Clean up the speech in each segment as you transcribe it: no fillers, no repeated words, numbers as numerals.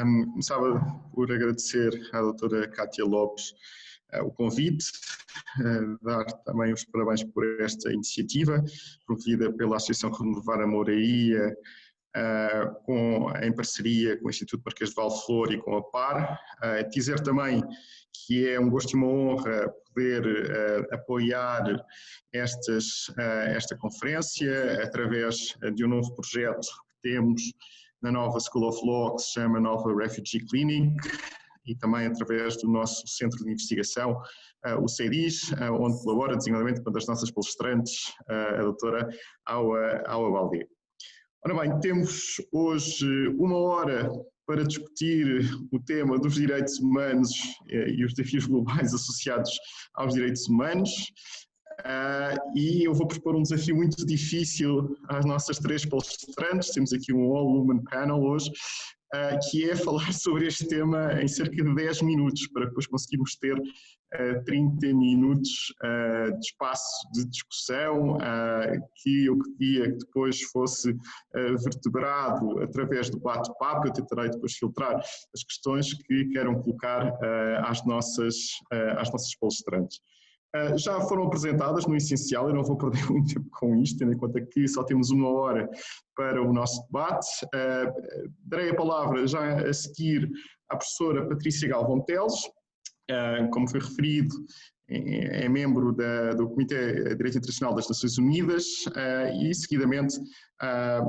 Começava por agradecer à doutora Cátia Lopes o convite, dar também os parabéns por esta iniciativa, promovida pela Associação Renovar a Mouraia, em parceria com o Instituto Marquês de Valflor e com a PAR. Dizer também que é um gosto e uma honra poder apoiar esta conferência através de um novo projeto que temos na nova School of Law, que se chama Nova Refugee Clinic, e também através do nosso centro de investigação, o CEDIS, onde colabora designadamente com uma das nossas palestrantes, a doutora Aua Baldé. Ora bem, temos hoje uma hora para discutir o tema dos direitos humanos e os desafios globais associados aos direitos humanos. E eu vou propor um desafio muito difícil às nossas três palestrantes. Temos aqui um all-woman panel hoje, que é falar sobre este tema em cerca de 10 minutos, para depois conseguirmos ter 30 minutos de espaço de discussão, que eu pedia que depois fosse vertebrado através do bate-papo. Eu tentarei depois filtrar as questões que queiram colocar às nossas palestrantes. Já foram apresentadas no essencial, eu não vou perder muito tempo com isto, tendo em conta que só temos uma hora para o nosso debate. Darei a palavra já a seguir à professora Patrícia Galvão Teles, como foi referido, é membro do Comitê de Direito Internacional das Nações Unidas, e seguidamente a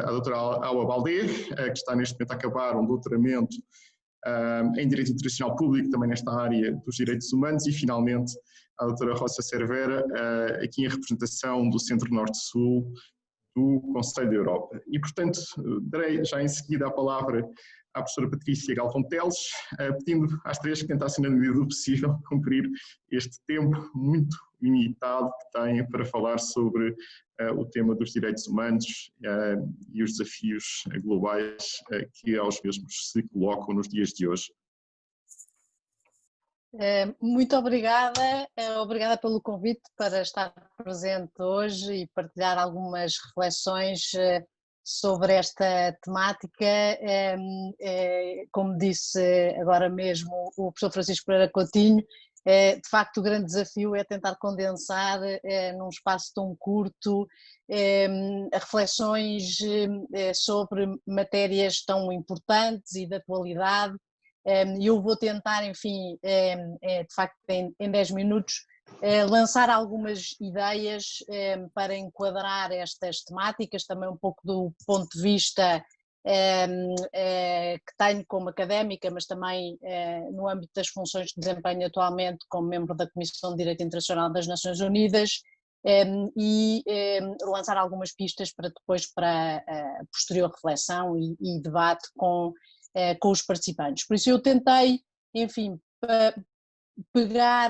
doutora Aua Baldé, que está neste momento a acabar um doutoramento em Direito Internacional Público, também nesta área dos direitos humanos, e finalmente a doutora Rosa Cervera, aqui em representação do Centro Norte-Sul do Conselho da Europa. E, portanto, darei já em seguida a palavra à professora Patrícia Galvão Teles, pedindo às três que tentassem, na medida do possível, cumprir este tempo muito limitado que têm para falar sobre o tema dos direitos humanos e os desafios globais que aos mesmos se colocam nos dias de hoje. Muito obrigada, obrigada pelo convite para estar presente hoje e partilhar algumas reflexões sobre esta temática. Como disse agora mesmo o professor Francisco Pereira Coutinho, de facto o grande desafio é tentar condensar num espaço tão curto reflexões sobre matérias tão importantes e de atualidade. Eu vou tentar, enfim, de facto em 10 minutos, lançar algumas ideias para enquadrar estas temáticas, também um pouco do ponto de vista que tenho como académica, mas também no âmbito das funções que desempenho atualmente como membro da Comissão de Direito Internacional das Nações Unidas, e lançar algumas pistas para depois, para posterior reflexão e debate com os participantes. Por isso eu tentei, enfim, pegar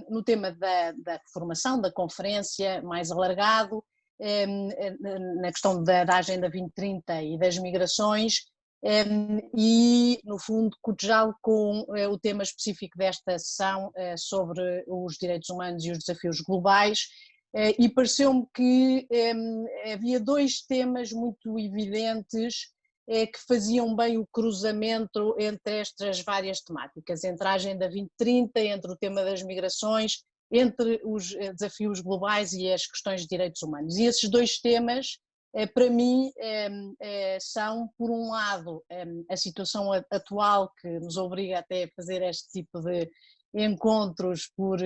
no tema da formação, da conferência mais alargado, na questão da Agenda 2030 e das migrações, e no fundo cotejá-lo com o tema específico desta sessão sobre os direitos humanos e os desafios globais, e pareceu-me que havia dois temas muito evidentes que faziam bem o cruzamento entre estas várias temáticas, entre a Agenda 2030, entre o tema das migrações, entre os desafios globais e as questões de direitos humanos. E esses dois temas, para mim, são, por um lado, a situação atual que nos obriga até a fazer este tipo de encontros por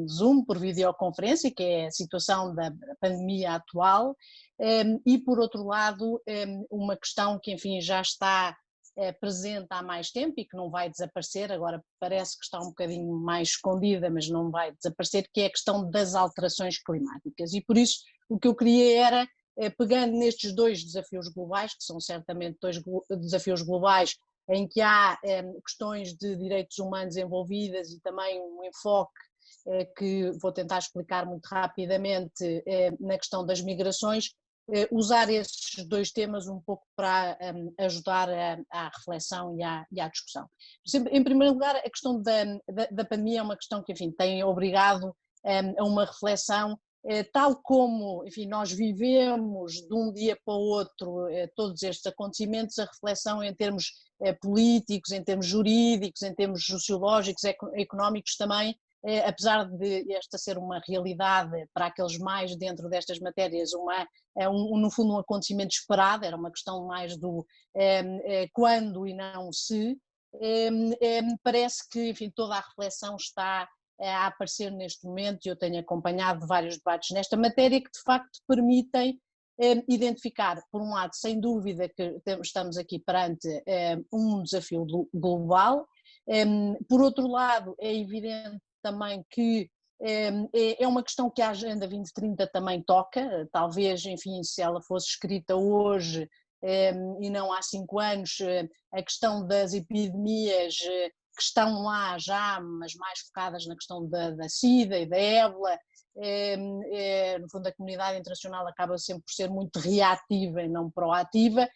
Zoom, por videoconferência, que é a situação da pandemia atual, e por outro lado uma questão que, enfim, já está presente há mais tempo e que não vai desaparecer, agora parece que está um bocadinho mais escondida, mas não vai desaparecer, que é a questão das alterações climáticas. E por isso o que eu queria era, pegando nestes dois desafios globais, que são certamente dois desafios globais em que há questões de direitos humanos envolvidas e também um enfoque que vou tentar explicar muito rapidamente na questão das migrações, usar esses dois temas um pouco para ajudar à reflexão e à discussão. Em primeiro lugar, a questão da pandemia é uma questão que, enfim, tem obrigado a uma reflexão, tal como, enfim, nós vivemos de um dia para o outro todos estes acontecimentos, a reflexão em termos políticos, em termos jurídicos, em termos sociológicos, económicos também, apesar de esta ser uma realidade para aqueles mais dentro destas matérias, no fundo um acontecimento esperado, era uma questão mais do quando e não se, parece que, enfim, toda a reflexão está a aparecer neste momento, e eu tenho acompanhado vários debates nesta matéria que de facto permitem identificar, por um lado, sem dúvida que estamos aqui perante um desafio global, por outro lado é evidente também que é uma questão que a Agenda 2030 também toca, talvez, enfim, se ela fosse escrita hoje e não há 5 anos, a questão das epidemias que estão lá já, mas mais focadas na questão da SIDA e da ébola, no fundo a comunidade internacional acaba sempre por ser muito reativa e não proativa,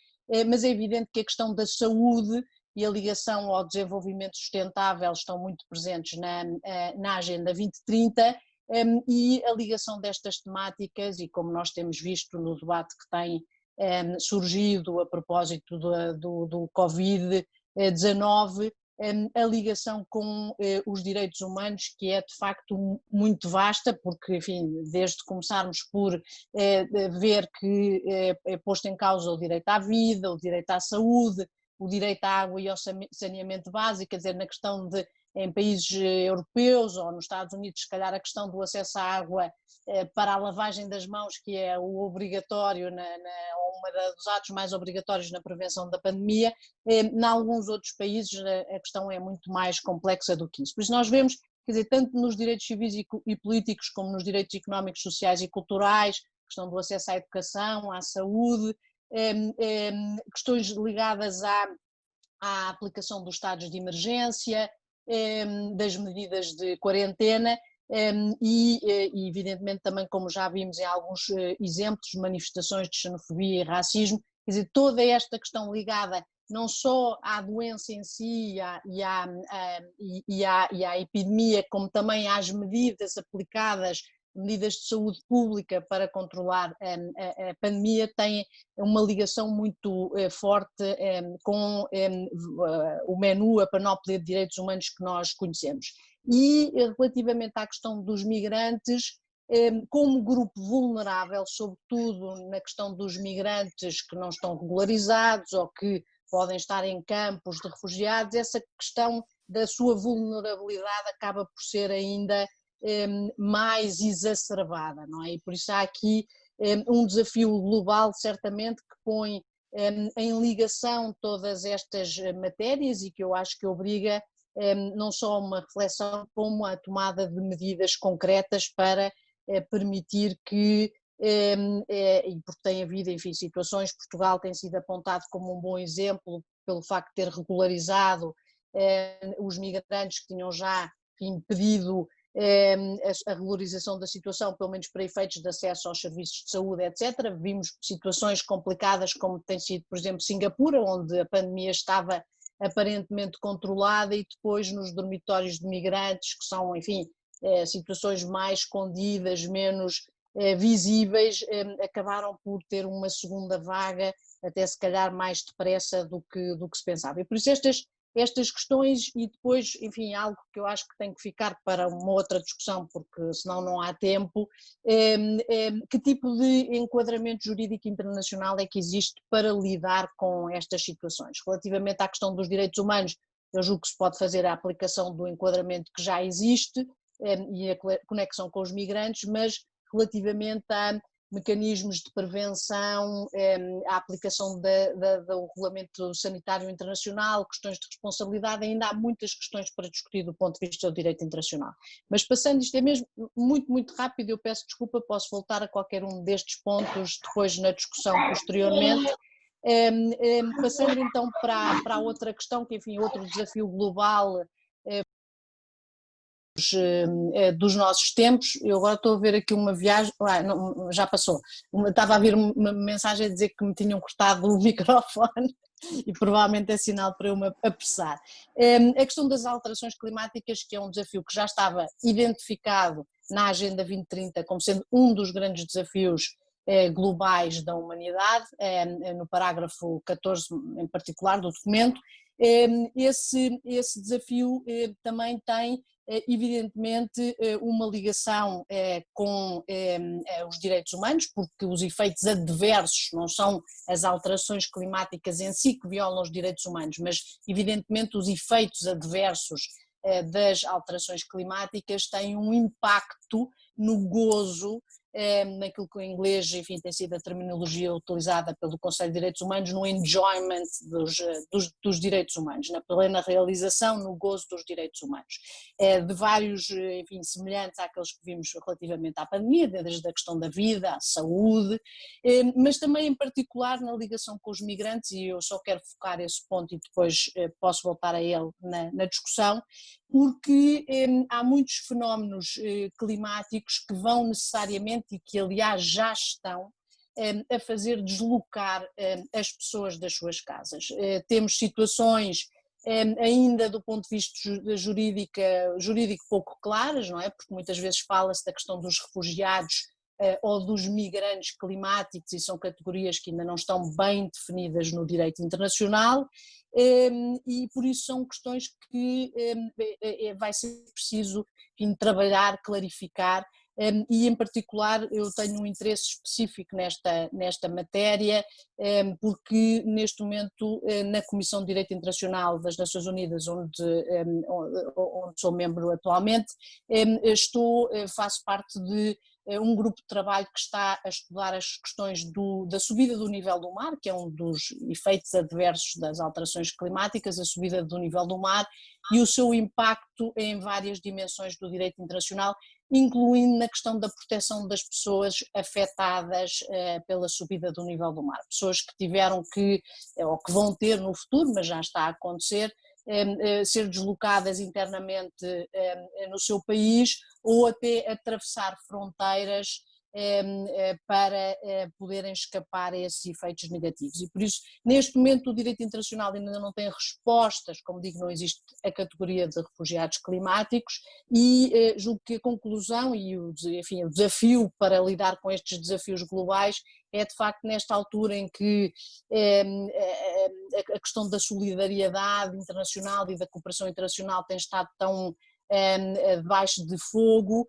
mas é evidente que a questão da saúde e a ligação ao desenvolvimento sustentável estão muito presentes na Agenda 2030, e a ligação destas temáticas, e como nós temos visto no debate que tem surgido a propósito do Covid-19, a ligação com os direitos humanos, que é de facto muito vasta, porque, enfim, desde começarmos por ver que é posto em causa o direito à vida, o direito à saúde, o direito à água e ao saneamento básico, quer dizer, na questão de, em países europeus ou nos Estados Unidos, se calhar a questão do acesso à água para a lavagem das mãos, que é o obrigatório, uma dos atos mais obrigatórios na prevenção da pandemia, em alguns outros países a questão é muito mais complexa do que isso. Por isso nós vemos, quer dizer, tanto nos direitos civis e políticos como nos direitos económicos, sociais e culturais, questão do acesso à educação, à saúde, questões ligadas à aplicação dos estados de emergência, das medidas de quarentena, e evidentemente também, como já vimos em alguns exemplos, manifestações de xenofobia e racismo, quer dizer, toda esta questão ligada não só à doença em si e à epidemia, como também às medidas aplicadas, medidas de saúde pública para controlar a pandemia, tem uma ligação muito forte com o menu, a panóplia de direitos humanos que nós conhecemos. E relativamente à questão dos migrantes, como grupo vulnerável, sobretudo na questão dos migrantes que não estão regularizados ou que podem estar em campos de refugiados, essa questão da sua vulnerabilidade acaba por ser ainda mais exacerbada, não é? E por isso há aqui um desafio global, certamente, que põe em ligação todas estas matérias e que eu acho que obriga não só uma reflexão, como a tomada de medidas concretas para permitir que, e porque tem havido, enfim, situações, Portugal tem sido apontado como um bom exemplo pelo facto de ter regularizado os migrantes que tinham já impedido a regularização da situação, pelo menos para efeitos de acesso aos serviços de saúde, etc. Vimos situações complicadas como tem sido, por exemplo, Singapura, onde a pandemia estava aparentemente controlada e depois nos dormitórios de migrantes, que são, enfim, situações mais escondidas, menos visíveis, acabaram por ter uma segunda vaga, até se calhar mais depressa do que se pensava. E por isso estas questões, e depois, enfim, algo que eu acho que tem que ficar para uma outra discussão, porque senão não há tempo, que tipo de enquadramento jurídico internacional é que existe para lidar com estas situações? Relativamente à questão dos direitos humanos, eu julgo que se pode fazer a aplicação do enquadramento que já existe e a conexão com os migrantes, mas relativamente a mecanismos de prevenção, a aplicação do regulamento sanitário internacional, questões de responsabilidade, ainda há muitas questões para discutir do ponto de vista do direito internacional. Mas passando, isto é mesmo muito rápido, eu peço desculpa, posso voltar a qualquer um destes pontos depois na discussão posteriormente. Passando então para a outra questão, que enfim, outro desafio global dos nossos tempos. Eu agora estou a ver aqui uma viagem, não, já passou, estava a vir uma mensagem a dizer que me tinham cortado o microfone e provavelmente é sinal para eu me apressar. A questão das alterações climáticas, que é um desafio que já estava identificado na Agenda 2030 como sendo um dos grandes desafios globais da humanidade, no parágrafo 14 em particular do documento, esse desafio também tem evidentemente uma ligação com os direitos humanos, porque os efeitos adversos não são as alterações climáticas em si que violam os direitos humanos, mas evidentemente os efeitos adversos das alterações climáticas têm um impacto no gozo, naquilo que em inglês, enfim, tem sido a terminologia utilizada pelo Conselho de Direitos Humanos, no enjoyment dos direitos humanos, na plena realização, no gozo dos direitos humanos, de vários, enfim, semelhantes àqueles que vimos relativamente à pandemia, desde a questão da vida, à saúde, mas também em particular na ligação com os migrantes, e eu só quero focar esse ponto e depois posso voltar a ele na discussão, porque há muitos fenómenos climáticos que vão necessariamente e que aliás já estão a fazer deslocar as pessoas das suas casas. Temos situações ainda do ponto de vista jurídico pouco claras, não é? Porque muitas vezes fala-se da questão dos refugiados ou dos migrantes climáticos, e são categorias que ainda não estão bem definidas no direito internacional, e por isso são questões que vai ser preciso, enfim, trabalhar, clarificar, e em particular eu tenho um interesse específico nesta matéria, porque neste momento na Comissão de Direito Internacional das Nações Unidas, onde sou membro atualmente, faço parte de um grupo de trabalho que está a estudar as questões da subida do nível do mar, que é um dos efeitos adversos das alterações climáticas, a subida do nível do mar e o seu impacto em várias dimensões do direito internacional, incluindo na questão da proteção das pessoas afetadas pela subida do nível do mar, pessoas que tiveram ou que vão ter no futuro, mas já está a acontecer, ser deslocadas internamente no seu país ou até atravessar fronteiras para poderem escapar a esses efeitos negativos. E por isso, neste momento, o direito internacional ainda não tem respostas, como digo, não existe a categoria de refugiados climáticos, e julgo que a conclusão e enfim, o desafio para lidar com estes desafios globais é de facto nesta altura em que a questão da solidariedade internacional e da cooperação internacional tem estado tão debaixo de fogo,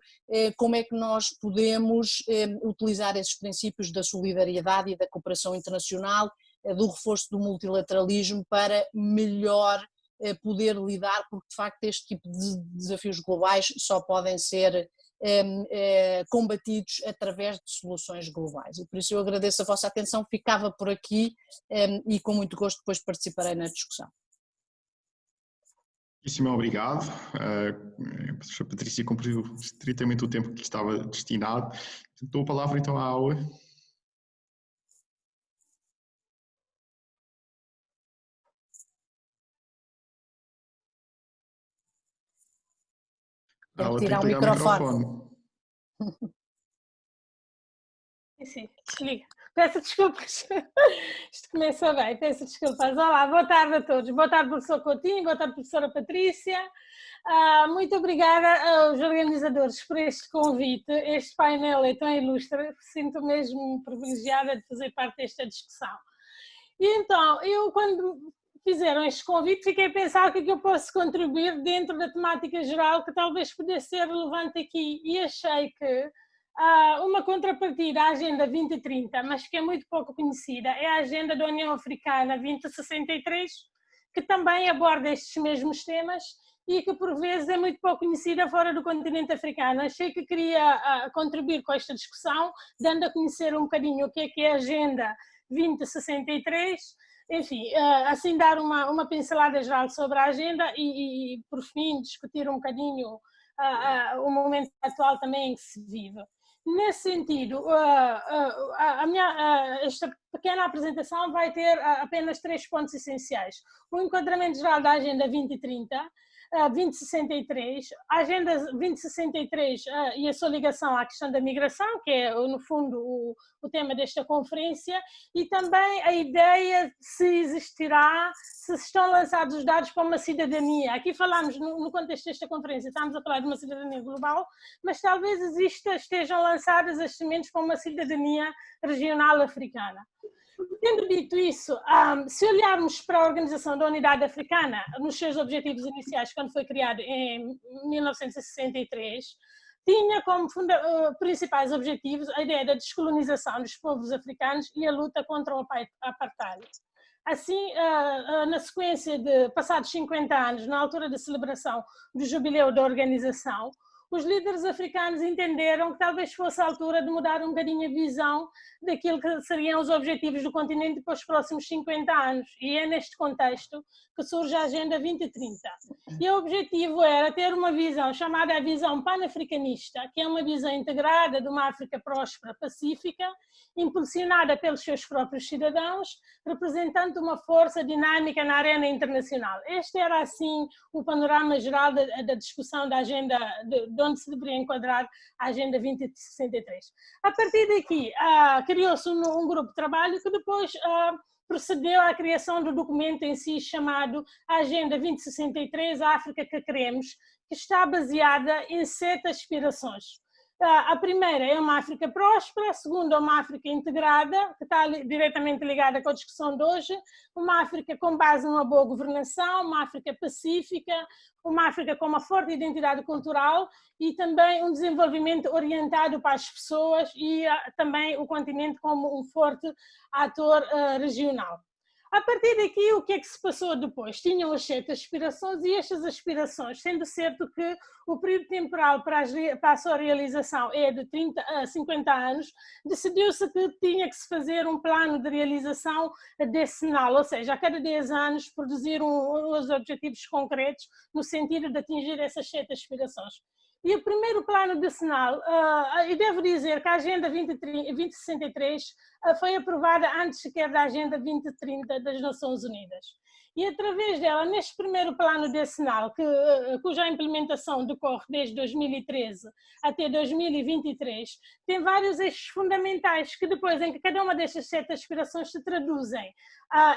como é que nós podemos utilizar esses princípios da solidariedade e da cooperação internacional, do reforço do multilateralismo para melhor poder lidar, porque de facto este tipo de desafios globais só podem ser combatidos através de soluções globais. E por isso eu agradeço a vossa atenção, ficava por aqui e com muito gosto depois participarei na discussão. Muitíssimo obrigado. A professora Patrícia cumpriu estritamente o tempo que lhe estava destinado. Dou a palavra então à Aue. Deve tirar o microfone. Sim, desliga. Peço desculpas. Isto começa bem, peço desculpas. Olá, boa tarde a todos. Boa tarde, professor Coutinho, boa tarde, professora Patrícia. Muito obrigada aos organizadores por este convite. Este painel é tão ilustre, sinto mesmo privilegiada de fazer parte desta discussão. E então, eu quando fizeram este convite, fiquei a pensar o que é que eu posso contribuir dentro da temática geral que talvez pudesse ser relevante aqui, e achei que uma contrapartida à Agenda 2030, mas que é muito pouco conhecida, é a Agenda da União Africana 2063, que também aborda estes mesmos temas e que por vezes é muito pouco conhecida fora do continente africano. Achei que queria contribuir com esta discussão, dando a conhecer um bocadinho o que é a Agenda 2063, enfim, assim dar uma pincelada geral sobre a agenda e por fim discutir um bocadinho o momento atual também em que se vive. Nesse sentido, esta pequena apresentação vai ter apenas 3 pontos essenciais. O enquadramento geral da Agenda 2030, 2063, a Agenda 2063 e a sua ligação à questão da migração, que é, no fundo, o tema desta conferência, e também a ideia de se estão lançados os dados para uma cidadania. Aqui falamos, no contexto desta conferência, estamos a falar de uma cidadania global, mas talvez estejam lançadas as sementes para uma cidadania regional africana. Tendo dito isso, se olharmos para a Organização da Unidade Africana, nos seus objetivos iniciais, quando foi criado em 1963, tinha como principais objetivos a ideia da descolonização dos povos africanos e a luta contra o apartheid. Assim, na sequência de passados 50 anos, na altura da celebração do jubileu da organização, os líderes africanos entenderam que talvez fosse a altura de mudar um bocadinho a visão daquilo que seriam os objetivos do continente para os próximos 50 anos. E é neste contexto que surge a Agenda 2030. E o objetivo era ter uma visão chamada a visão panafricanista, que é uma visão integrada de uma África próspera, pacífica, impulsionada pelos seus próprios cidadãos, representando uma força dinâmica na arena internacional. Este era, assim, o panorama geral da discussão da agenda, de onde se deveria enquadrar a Agenda 2063. A partir daqui, criou-se um grupo de trabalho que depois procedeu à criação do documento em si chamado Agenda 2063, a África que queremos, que está baseada em 7 aspirações. A primeira é uma África próspera, a segunda é uma África integrada, que está diretamente ligada com a discussão de hoje, uma África com base numa boa governação, uma África pacífica, uma África com uma forte identidade cultural e também um desenvolvimento orientado para as pessoas e também o continente como um forte ator regional. A partir daqui, o que é que se passou depois? Tinham as 7 aspirações e estas aspirações, sendo certo que o período temporal para a sua realização é de 30 a 50 anos, decidiu-se que tinha que se fazer um plano de realização decenal, ou seja, a cada 10 anos produzir os objetivos concretos no sentido de atingir essas 7 aspirações. E o primeiro plano decenal, e devo dizer que a Agenda 2063 foi aprovada antes sequer da Agenda 2030 das Nações Unidas. E através dela, neste primeiro plano decenal, cuja implementação decorre desde 2013 até 2023, tem vários eixos fundamentais que depois, em que cada uma destas 7 aspirações se traduzem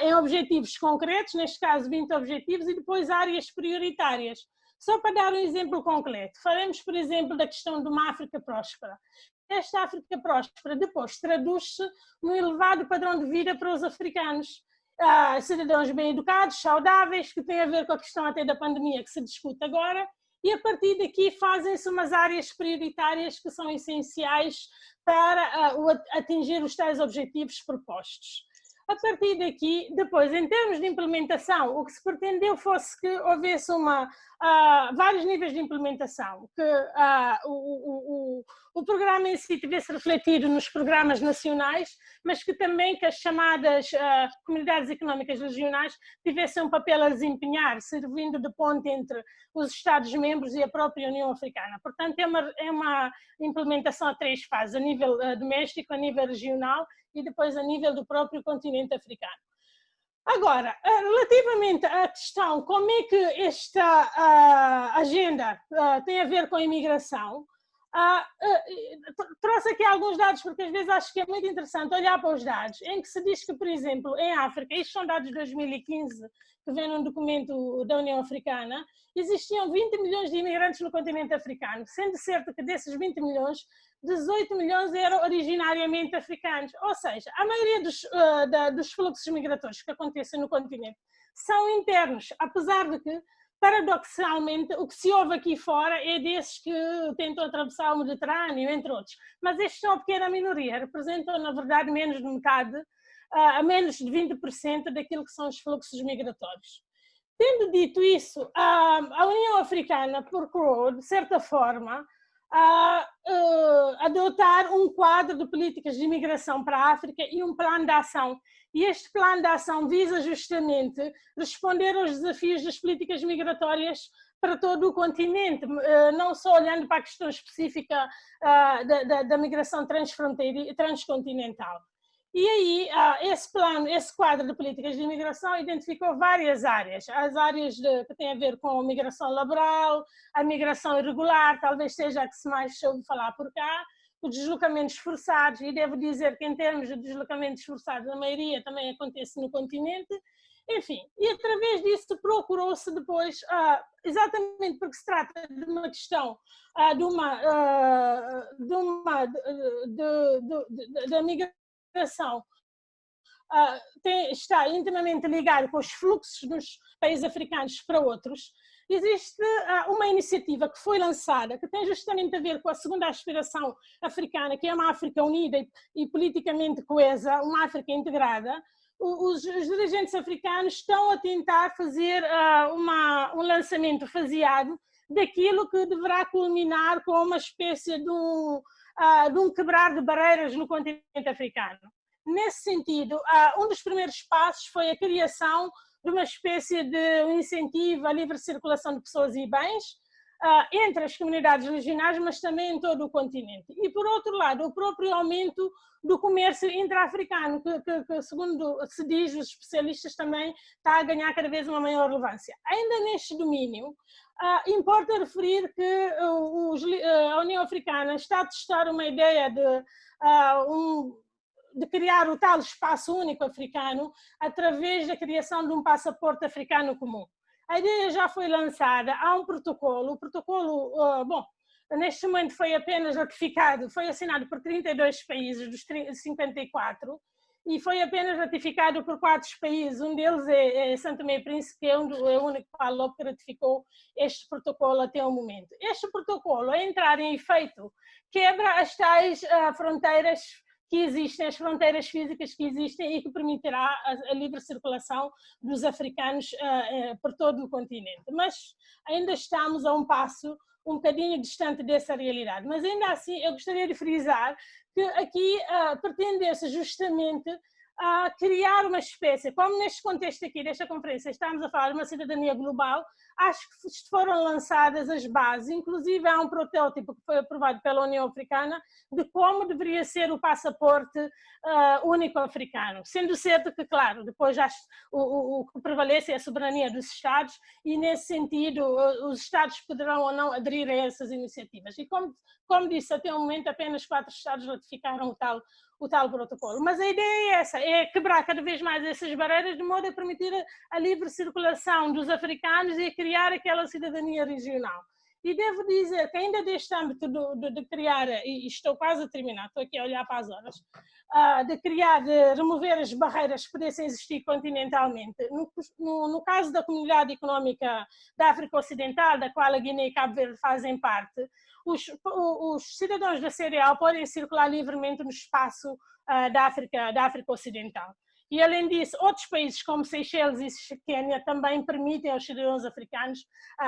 em objetivos concretos, neste caso 20 objetivos, e depois áreas prioritárias. Só para dar um exemplo concreto, faremos, por exemplo, da questão de uma África próspera. Esta África próspera depois traduz-se num elevado padrão de vida para os africanos. Cidadãos bem educados, saudáveis, que tem a ver com a questão até da pandemia que se discute agora, e a partir daqui fazem-se umas áreas prioritárias que são essenciais para atingir os tais objetivos propostos. A partir daqui, depois, em termos de implementação, o que se pretendeu fosse que houvesse vários níveis de implementação, que o programa em si tivesse refletido nos programas nacionais, mas que também que as chamadas comunidades económicas regionais tivessem um papel a desempenhar, servindo de ponte entre os Estados-membros e a própria União Africana. Portanto, é uma implementação a 3 fases, a nível doméstico, a nível regional e depois a nível do próprio continente africano. Agora, relativamente à questão como é que esta agenda tem a ver com a imigração, trouxe aqui alguns dados, porque às vezes acho que é muito interessante olhar para os dados, em que se diz que, por exemplo, em África, estes são dados de 2015, que vem num documento da União Africana, existiam 20 milhões de imigrantes no continente africano, sendo certo que desses 20 milhões, 18 milhões eram originariamente africanos, ou seja, a maioria dos fluxos migratórios que acontecem no continente são internos, apesar de que, paradoxalmente, o que se ouve aqui fora é desses que tentam atravessar o Mediterrâneo, entre outros, mas estes são a pequena minoria, representam na verdade menos de metade, a menos de 20% daquilo que são os fluxos migratórios. Tendo dito isso, a União Africana procurou, de certa forma, adotar um quadro de políticas de imigração para a África e um plano de ação. E este plano de ação visa justamente responder aos desafios das políticas migratórias para todo o continente, não só olhando para a questão específica da migração transcontinental. E aí, esse quadro de políticas de imigração identificou várias áreas. As áreas que têm a ver com a migração laboral, a migração irregular, talvez seja a que se mais ouve falar por cá, os deslocamentos forçados, e devo dizer que em termos de deslocamentos forçados, a maioria também acontece no continente. Enfim, e através disso procurou-se depois, exatamente porque se trata de uma questão da migração está intimamente ligado com os fluxos dos países africanos para outros. Existe uma iniciativa que foi lançada, que tem justamente a ver com a segunda aspiração africana, que é uma África unida e politicamente coesa, uma África integrada. Os dirigentes africanos estão a tentar fazer um lançamento faseado daquilo que deverá culminar com uma espécie de um quebrar de barreiras no continente africano. Nesse sentido, um dos primeiros passos foi a criação de uma espécie de incentivo à livre circulação de pessoas e bens entre as comunidades regionais, mas também em todo o continente. E, por outro lado, o próprio aumento do comércio intra-africano, que, segundo se diz, os especialistas também está a ganhar cada vez uma maior relevância. Ainda neste domínio, importa referir que a União Africana está a testar uma ideia de criar o tal espaço único africano através da criação de um passaporte africano comum. A ideia já foi lançada, há um protocolo, o protocolo, neste momento foi apenas ratificado, foi assinado por 32 países dos 54 e foi apenas ratificado por 4 países, um deles é São Tomé e Príncipe, que é o único país que ratificou este protocolo até o momento. Este protocolo, a entrar em efeito, quebra as tais fronteiras que existem, as fronteiras físicas que existem e que permitirá a livre circulação dos africanos por todo o continente. Mas ainda estamos a um passo um bocadinho distante dessa realidade. Mas ainda assim, eu gostaria de frisar que aqui pretende-se justamente criar uma espécie, como neste contexto aqui desta conferência estamos a falar de uma cidadania global, acho que foram lançadas as bases, inclusive há um protótipo que foi aprovado pela União Africana de como deveria ser o passaporte único africano, sendo certo que, claro, depois o que prevalece é a soberania dos Estados e, nesse sentido, os Estados poderão ou não aderir a essas iniciativas. E, como disse, até o momento apenas 4 Estados ratificaram o tal protocolo. Mas a ideia é essa, é quebrar cada vez mais essas barreiras de modo a permitir a livre circulação dos africanos e a criar aquela cidadania regional. E devo dizer que ainda deste âmbito de criar, e estou quase a terminar, estou aqui a olhar para as horas, de remover as barreiras que pudessem existir continentalmente. No caso da Comunidade Económica da África Ocidental, da qual a Guiné e Cabo Verde fazem parte, os cidadãos da CEDEAO podem circular livremente no espaço da África Ocidental. E, além disso, outros países como Seychelles e Quênia também permitem aos cidadãos africanos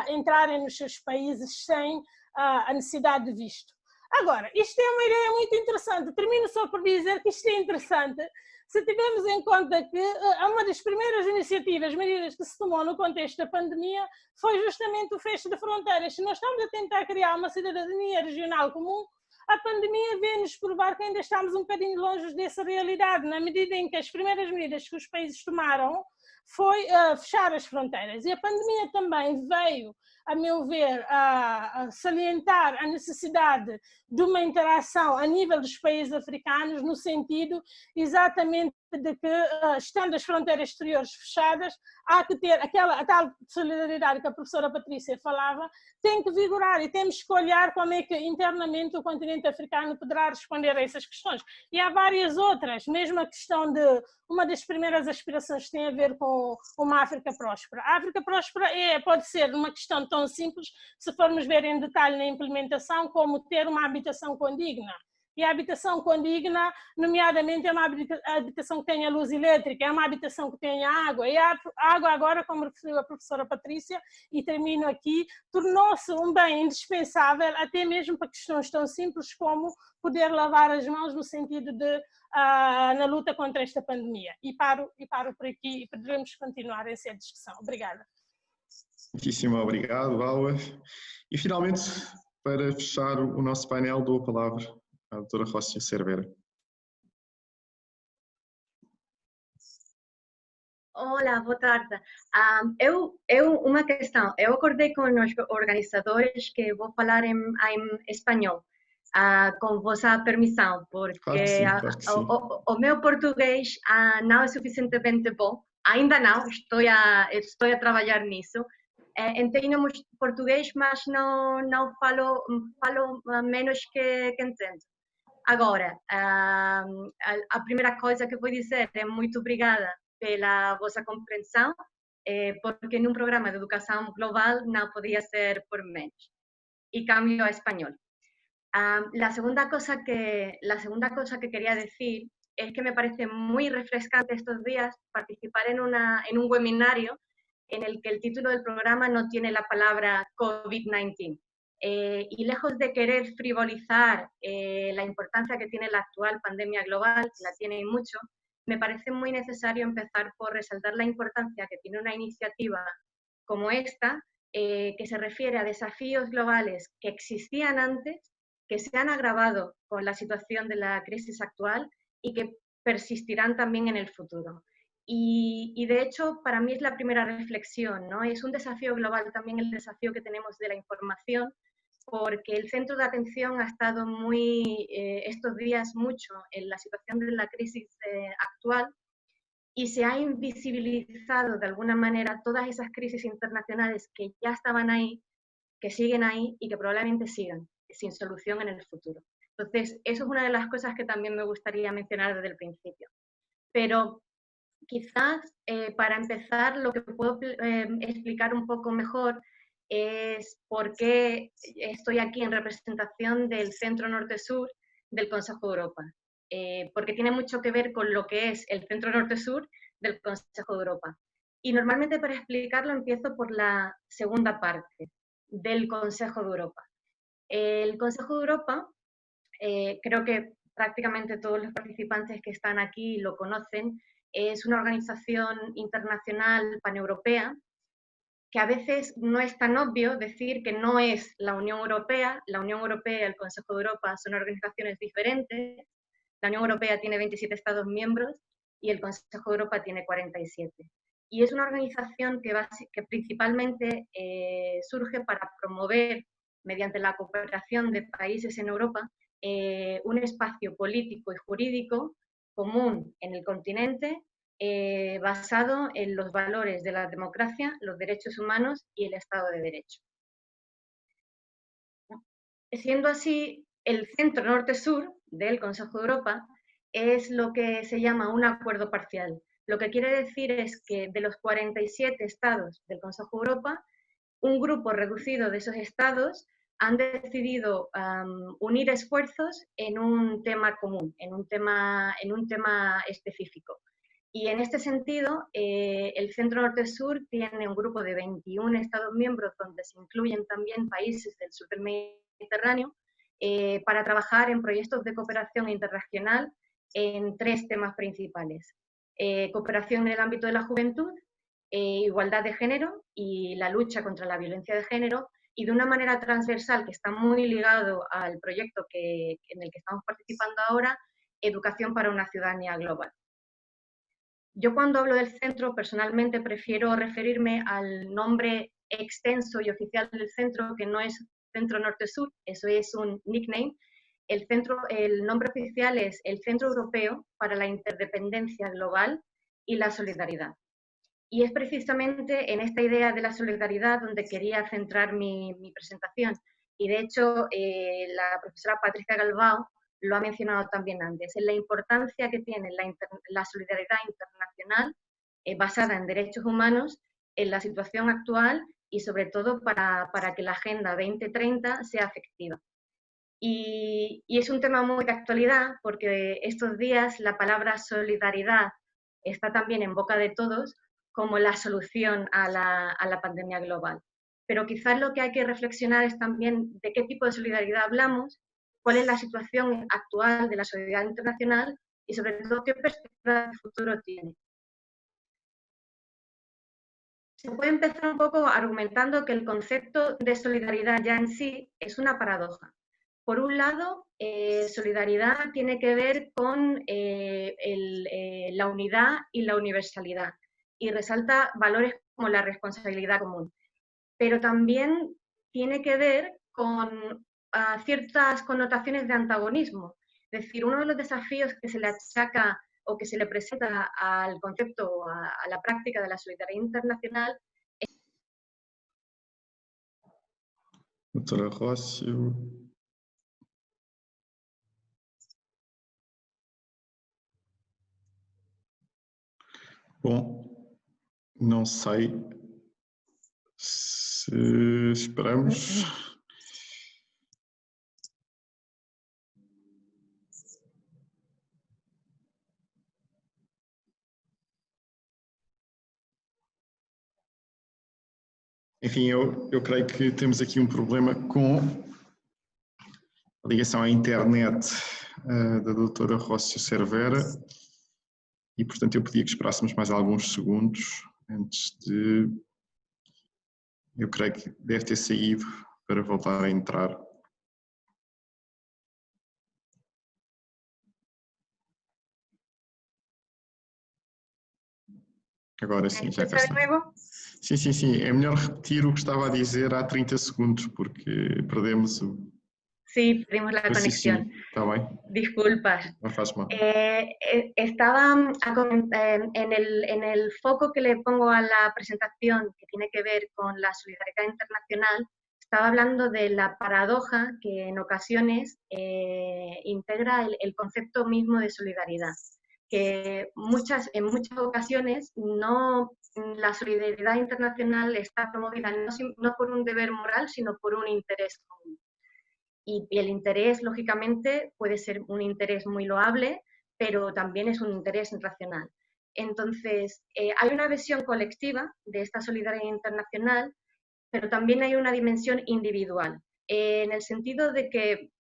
entrarem nos seus países sem a necessidade de visto. Agora, isto é uma ideia muito interessante. Termino só por dizer que isto é interessante se tivermos em conta que uma das primeiras medidas que se tomou no contexto da pandemia foi justamente o fecho de fronteiras. Se nós estamos a tentar criar uma cidadania regional comum, a pandemia vem-nos provar que ainda estamos um bocadinho longe dessa realidade, na medida em que as primeiras medidas que os países tomaram foi fechar as fronteiras. E a pandemia também veio, a meu ver, a salientar a necessidade de uma interação a nível dos países africanos, no sentido exatamente de que, estando as fronteiras exteriores fechadas, há que ter a tal solidariedade que a professora Patrícia falava, tem que vigorar e temos que olhar como é que internamente o continente africano poderá responder a essas questões. E há várias outras, mesmo a questão de uma das primeiras aspirações que tem a ver com uma África próspera. A África próspera pode ser uma questão tão simples, se formos ver em detalhe na implementação, como ter uma habitação condigna. E a habitação condigna, nomeadamente, é uma habitação que tenha luz elétrica, é uma habitação que tenha água. E a água agora, como referiu a professora Patrícia, e termino aqui, tornou-se um bem indispensável, até mesmo para questões tão simples como poder lavar as mãos no sentido de, na luta contra esta pandemia. E paro por aqui e poderemos continuar essa discussão. Obrigada. Muitíssimo obrigado, Vala. E, finalmente, para fechar o nosso painel, dou a palavra à doutora Rócia Cervera. Olá, boa tarde. Uma questão. Eu acordei com os organizadores que vou falar em espanhol, com vossa permissão, porque claro que sim, claro que sim. O meu português não é suficientemente bom. Ainda não, estou a trabalhar nisso. Entendo português, mas não falo menos que entendo. Agora, a primeira coisa que vou dizer é muito obrigada pela vossa compreensão, porque num programa de educação global não podia ser por menos. Y cambio a español. La segunda cosa que quería decir es que me parece muy refrescante estos días participar en un webinario en el que el título del programa no tiene la palabra COVID-19. Y lejos de querer frivolizar la importancia que tiene la actual pandemia global, que la tiene mucho, me parece muy necesario empezar por resaltar la importancia que tiene una iniciativa como esta, que se refiere a desafíos globales que existían antes, que se han agravado con la situación de la crisis actual y que persistirán también en el futuro. Y de hecho, para mí es la primera reflexión, ¿no? Es un desafío global también el desafío que tenemos de la información, porque el centro de atención ha estado estos días mucho en la situación de la crisis actual, y se ha invisibilizado de alguna manera todas esas crisis internacionales que ya estaban ahí, que siguen ahí y que probablemente sigan sin solución en el futuro. Entonces, eso es una de las cosas que también me gustaría mencionar desde el principio. Pero quizás para empezar lo que puedo explicar un poco mejor es por qué estoy aquí en representación del Centro Norte-Sur del Consejo de Europa. Porque tiene mucho que ver con lo que es el Centro Norte-Sur del Consejo de Europa. Y normalmente para explicarlo empiezo por la segunda parte del Consejo de Europa. El Consejo de Europa, creo que prácticamente todos los participantes que están aquí lo conocen, es una organización internacional paneuropea que a veces no es tan obvio decir que no es la Unión Europea. La Unión Europea y el Consejo de Europa son organizaciones diferentes. La Unión Europea tiene 27 Estados miembros y el Consejo de Europa tiene 47. Y es una organización que principalmente surge para promover, mediante la cooperación de países en Europa, un espacio político y jurídico común en el continente, basado en los valores de la democracia, los derechos humanos y el Estado de Derecho. Siendo así, el centro norte-sur del Consejo de Europa es lo que se llama un acuerdo parcial. Lo que quiere decir es que de los 47 estados del Consejo de Europa, un grupo reducido de esos estados han decidido unir esfuerzos en un tema común, en un tema específico. Y en este sentido, el Centro Norte-Sur tiene un grupo de 21 Estados miembros donde se incluyen también países del sur del Mediterráneo para trabajar en proyectos de cooperación interregional en 3 temas principales. Cooperación en el ámbito de la juventud, igualdad de género y la lucha contra la violencia de género, y de una manera transversal que está muy ligado al proyecto en el que estamos participando ahora, educación para una ciudadanía global. Yo cuando hablo del centro, personalmente prefiero referirme al nombre extenso y oficial del centro, que no es Centro Norte-Sur, eso es un nickname. El nombre oficial es el Centro Europeo para la Interdependencia Global y la Solidaridad. Y es precisamente en esta idea de la solidaridad donde quería centrar mi presentación. Y de hecho, la profesora Patricia Galbao lo ha mencionado también antes, en la importancia que tiene la solidaridad internacional basada en derechos humanos en la situación actual y sobre todo para que la Agenda 2030 sea efectiva. Y es un tema muy de actualidad porque estos días la palabra solidaridad está también en boca de todos como la solución a la pandemia global. Pero quizás lo que hay que reflexionar es también de qué tipo de solidaridad hablamos, cuál es la situación actual de la solidaridad internacional y sobre todo qué perspectiva de futuro tiene. Se puede empezar un poco argumentando que el concepto de solidaridad ya en sí es una paradoja. Por un lado, solidaridad tiene que ver con la unidad y la universalidad y resalta valores como la responsabilidad común. Pero también tiene que ver con ciertas connotaciones de antagonismo. Es decir, uno de los desafíos que se le achaca o que se le presenta al concepto o a la práctica de la solidaridad internacional es... Doutora Rócio. Bom, não sei se esperamos. Enfim, eu creio que temos aqui um problema com a ligação à internet da doutora Rócio Cervera e, portanto, eu pedia que esperássemos mais alguns segundos antes de... Eu creio que deve ter saído para voltar a entrar. Agora sim, já cá está. Sim, sim, sim. É melhor repetir o que estava a dizer há 30 segundos, porque perdemos o... Sí, perdimos la conexión. Sí, está bien. Disculpas. No faz mal. Estaba en el foco que le pongo a la presentación, que tiene que ver con la solidaridad internacional, estaba hablando de la paradoja que en ocasiones integra el concepto mismo de solidaridad. Que en muchas ocasiones la solidaridad internacional está promovida no por un deber moral, sino por un interés común. Y el interés, lógicamente, puede ser un interés muy loable, pero también es un interés racional. Entonces, hay una visión colectiva de esta solidaridad internacional, pero también hay una dimensión individual, en el sentido de que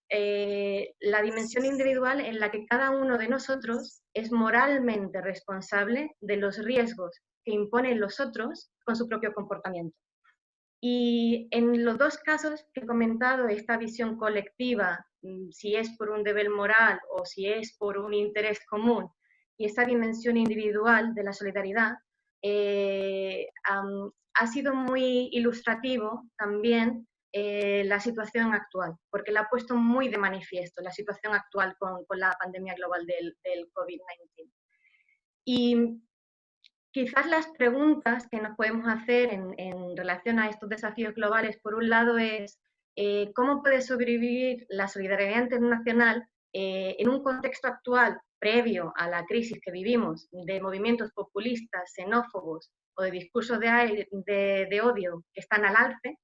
la dimensión individual en la que cada uno de nosotros es moralmente responsable de los riesgos que imponen los otros con su propio comportamiento. Y en los dos casos que he comentado, esta visión colectiva, si es por un deber moral o si es por un interés común, y esta dimensión individual de la solidaridad, ha sido muy ilustrativo también la situación actual, porque la ha puesto muy de manifiesto la situación actual con la pandemia global del COVID-19. Y quizás las preguntas que nos podemos hacer en relación a estos desafíos globales, por un lado, es ¿cómo puede sobrevivir la solidaridad internacional en un contexto actual previo a la crisis que vivimos de movimientos populistas, xenófobos o de discursos de odio que están al alce?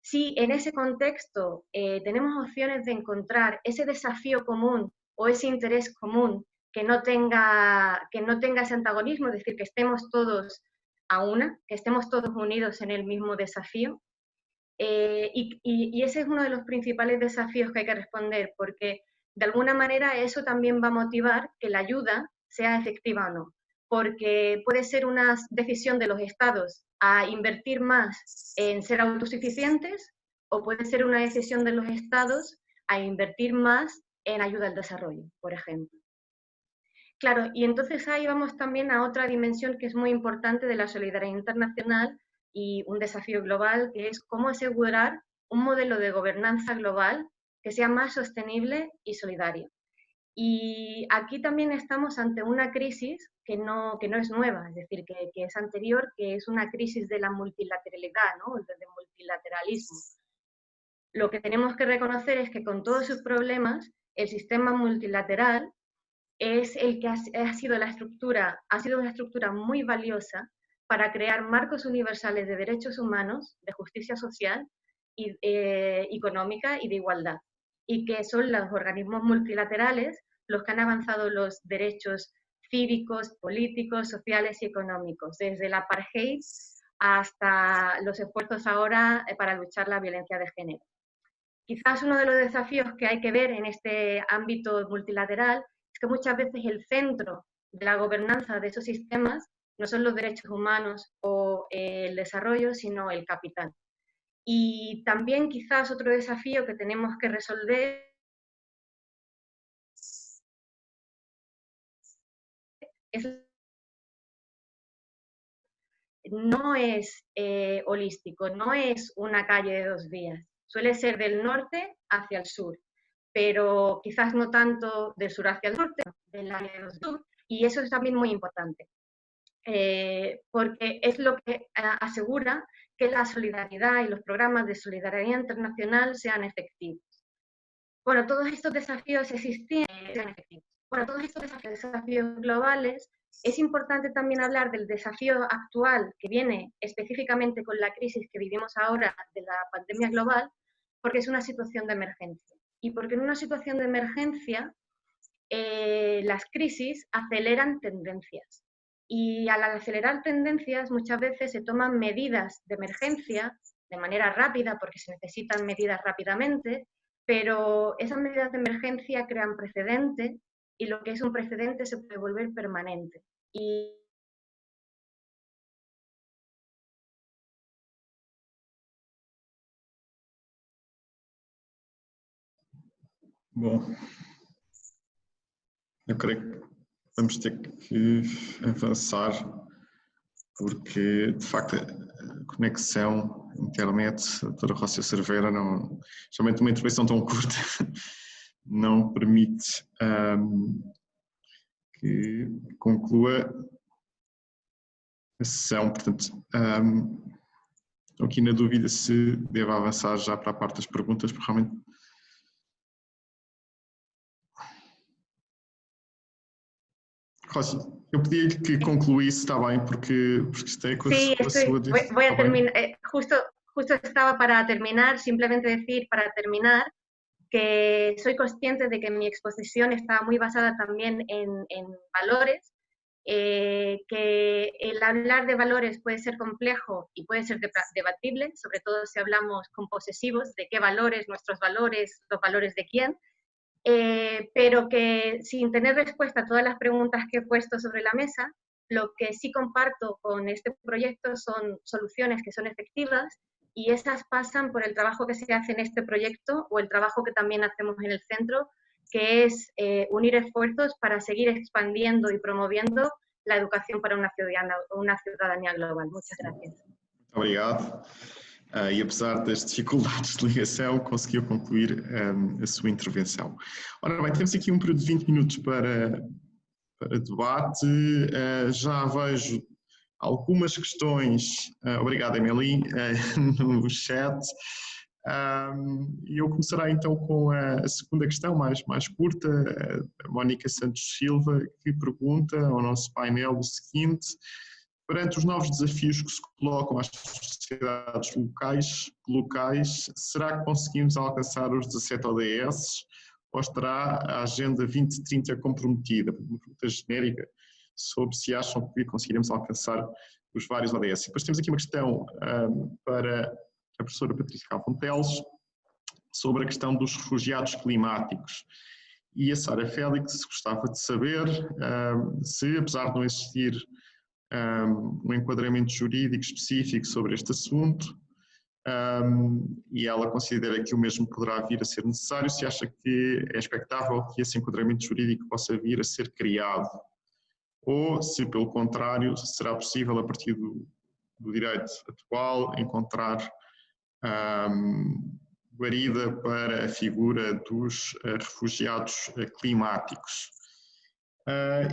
Si en ese contexto tenemos opciones de encontrar ese desafío común o ese interés común que no tenga ese antagonismo, es decir, que estemos todos a una, que estemos todos unidos en el mismo desafío. Y ese es uno de los principales desafíos que hay que responder, porque de alguna manera eso también va a motivar que la ayuda sea efectiva o no, porque puede ser una decisión de los estados a invertir más en ser autosuficientes, o puede ser una decisión de los estados a invertir más en ayuda al desarrollo, por ejemplo. Claro, y entonces ahí vamos también a otra dimensión que es muy importante de la solidaridad internacional y un desafío global, que es cómo asegurar un modelo de gobernanza global que sea más sostenible y solidario. Y aquí también estamos ante una crisis que no es nueva, es decir, que es anterior, que es una crisis de la multilateralidad, ¿no? Del multilateralismo. Lo que tenemos que reconocer es que con todos sus problemas, el sistema multilateral es el que ha sido una estructura muy valiosa para crear marcos universales de derechos humanos, de justicia social, económica y de igualdad. Y que son los organismos multilaterales los que han avanzado los derechos cívicos, políticos, sociales y económicos, desde el apartheid hasta los esfuerzos ahora para luchar la violencia de género. Quizás uno de los desafíos que hay que ver en este ámbito multilateral es que muchas veces el centro de la gobernanza de esos sistemas no son los derechos humanos o el desarrollo, sino el capital. Y también quizás otro desafío que tenemos que resolver no es holístico, no es una calle de dos vías. Suele ser del norte hacia el sur, pero quizás no tanto del sur hacia el norte, del área del sur, y eso es también muy importante, porque es lo que asegura que la solidaridad y los programas de solidaridad internacional sean efectivos. Bueno, todos estos desafíos existían, sean efectivos. Bueno, todos estos desafíos globales es importante también hablar del desafío actual que viene específicamente con la crisis que vivimos ahora de la pandemia global, porque es una situación de emergencia. Y porque en una situación de emergencia las crisis aceleran tendencias. Y al acelerar tendencias muchas veces se toman medidas de emergencia de manera rápida porque se necesitan medidas rápidamente, pero esas medidas de emergencia crean precedente y lo que es un precedente se puede volver permanente. Y Bom, eu creio que vamos ter que avançar, porque de facto a conexão, a internet, a doutora Rócia Cervera, não, justamente uma intervenção tão curta, não permite que conclua a sessão. Portanto, estou aqui na dúvida se devo avançar já para a parte das perguntas, porque realmente. Rosa, eu pedi-lhe que concluísse, está bem, porque isto é com a sua... voy a terminar, justo estaba para terminar, simplemente decir para terminar que soy consciente de que mi exposición está muy basada también en valores, que el hablar de valores puede ser complejo y puede ser debatible, sobre todo si hablamos con posesivos, de qué valores, nuestros valores, los valores de quién, pero que sin tener respuesta a todas las preguntas que he puesto sobre la mesa, lo que sí comparto con este proyecto son soluciones que son efectivas y esas pasan por el trabajo que se hace en este proyecto o el trabajo que también hacemos en el centro, que es unir esfuerzos para seguir expandiendo y promoviendo la educación para una ciudadanía global. Muchas gracias. Obrigado. E apesar das dificuldades de ligação, conseguiu concluir a sua intervenção. Ora bem, temos aqui um período de 20 minutos para debate. Já vejo algumas questões, obrigado Emily, no chat. E eu começarei então com a segunda questão, mais curta, a Mónica Santos Silva, que pergunta ao nosso painel o seguinte: perante os novos desafios que se colocam às sociedades locais, será que conseguimos alcançar os 17 ODS ou estará a Agenda 2030 comprometida? Uma pergunta genérica sobre se acham que conseguiremos alcançar os vários ODS. Depois temos aqui uma questão para a professora Patrícia Galvão Teles sobre a questão dos refugiados climáticos. E a Sara Félix gostava de saber se, apesar de não existir um enquadramento jurídico específico sobre este assunto, e ela considera que o mesmo poderá vir a ser necessário, se acha que é expectável que esse enquadramento jurídico possa vir a ser criado, ou se, pelo contrário, será possível, a partir do direito atual, encontrar guarida para a figura dos refugiados climáticos.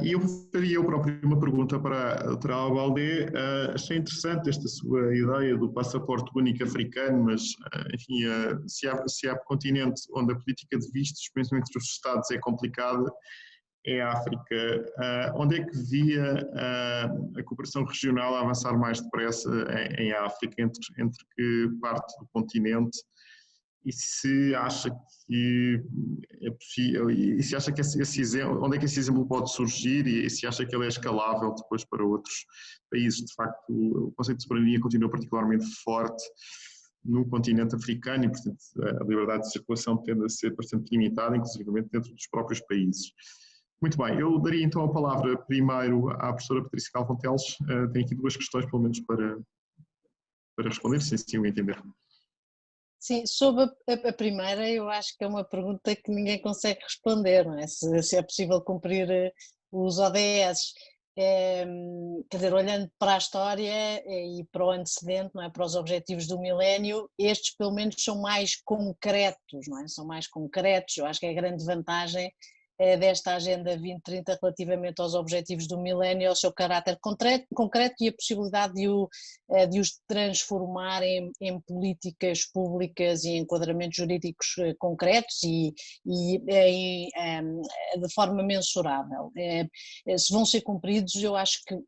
E eu faria eu próprio uma pergunta para a doutora Alba Aldé. Achei interessante esta sua ideia do passaporte único africano, mas, enfim, se há continente onde a política de vistos, mesmo entre os Estados, é complicada, é a África. Onde é que via a cooperação regional a avançar mais depressa em África, entre que parte do continente? E se acha que é possível, e se acha que esse exemplo, onde é que esse exemplo pode surgir, e se acha que ele é escalável depois para outros países? De facto, o conceito de soberania continua particularmente forte no continente africano e, portanto, a liberdade de circulação tende a ser bastante limitada, inclusive dentro dos próprios países. Muito bem, eu daria então a palavra primeiro à professora Patrícia Galvão Teles. Tem aqui duas questões, pelo menos, para responder, se assim o entender. Sim, sobre a primeira, eu acho que é uma pergunta que ninguém consegue responder, não é? Se é possível cumprir os ODS. Quer dizer, olhando para a história e para o antecedente, não é? Para os objetivos do milénio, estes pelo menos são mais concretos, não é? São mais concretos. Eu acho que é a grande vantagem desta Agenda 2030 relativamente aos objetivos do milénio, ao seu caráter concreto e a possibilidade de os transformar em políticas públicas e enquadramentos jurídicos concretos e de forma mensurável. Se vão ser cumpridos, eu acho que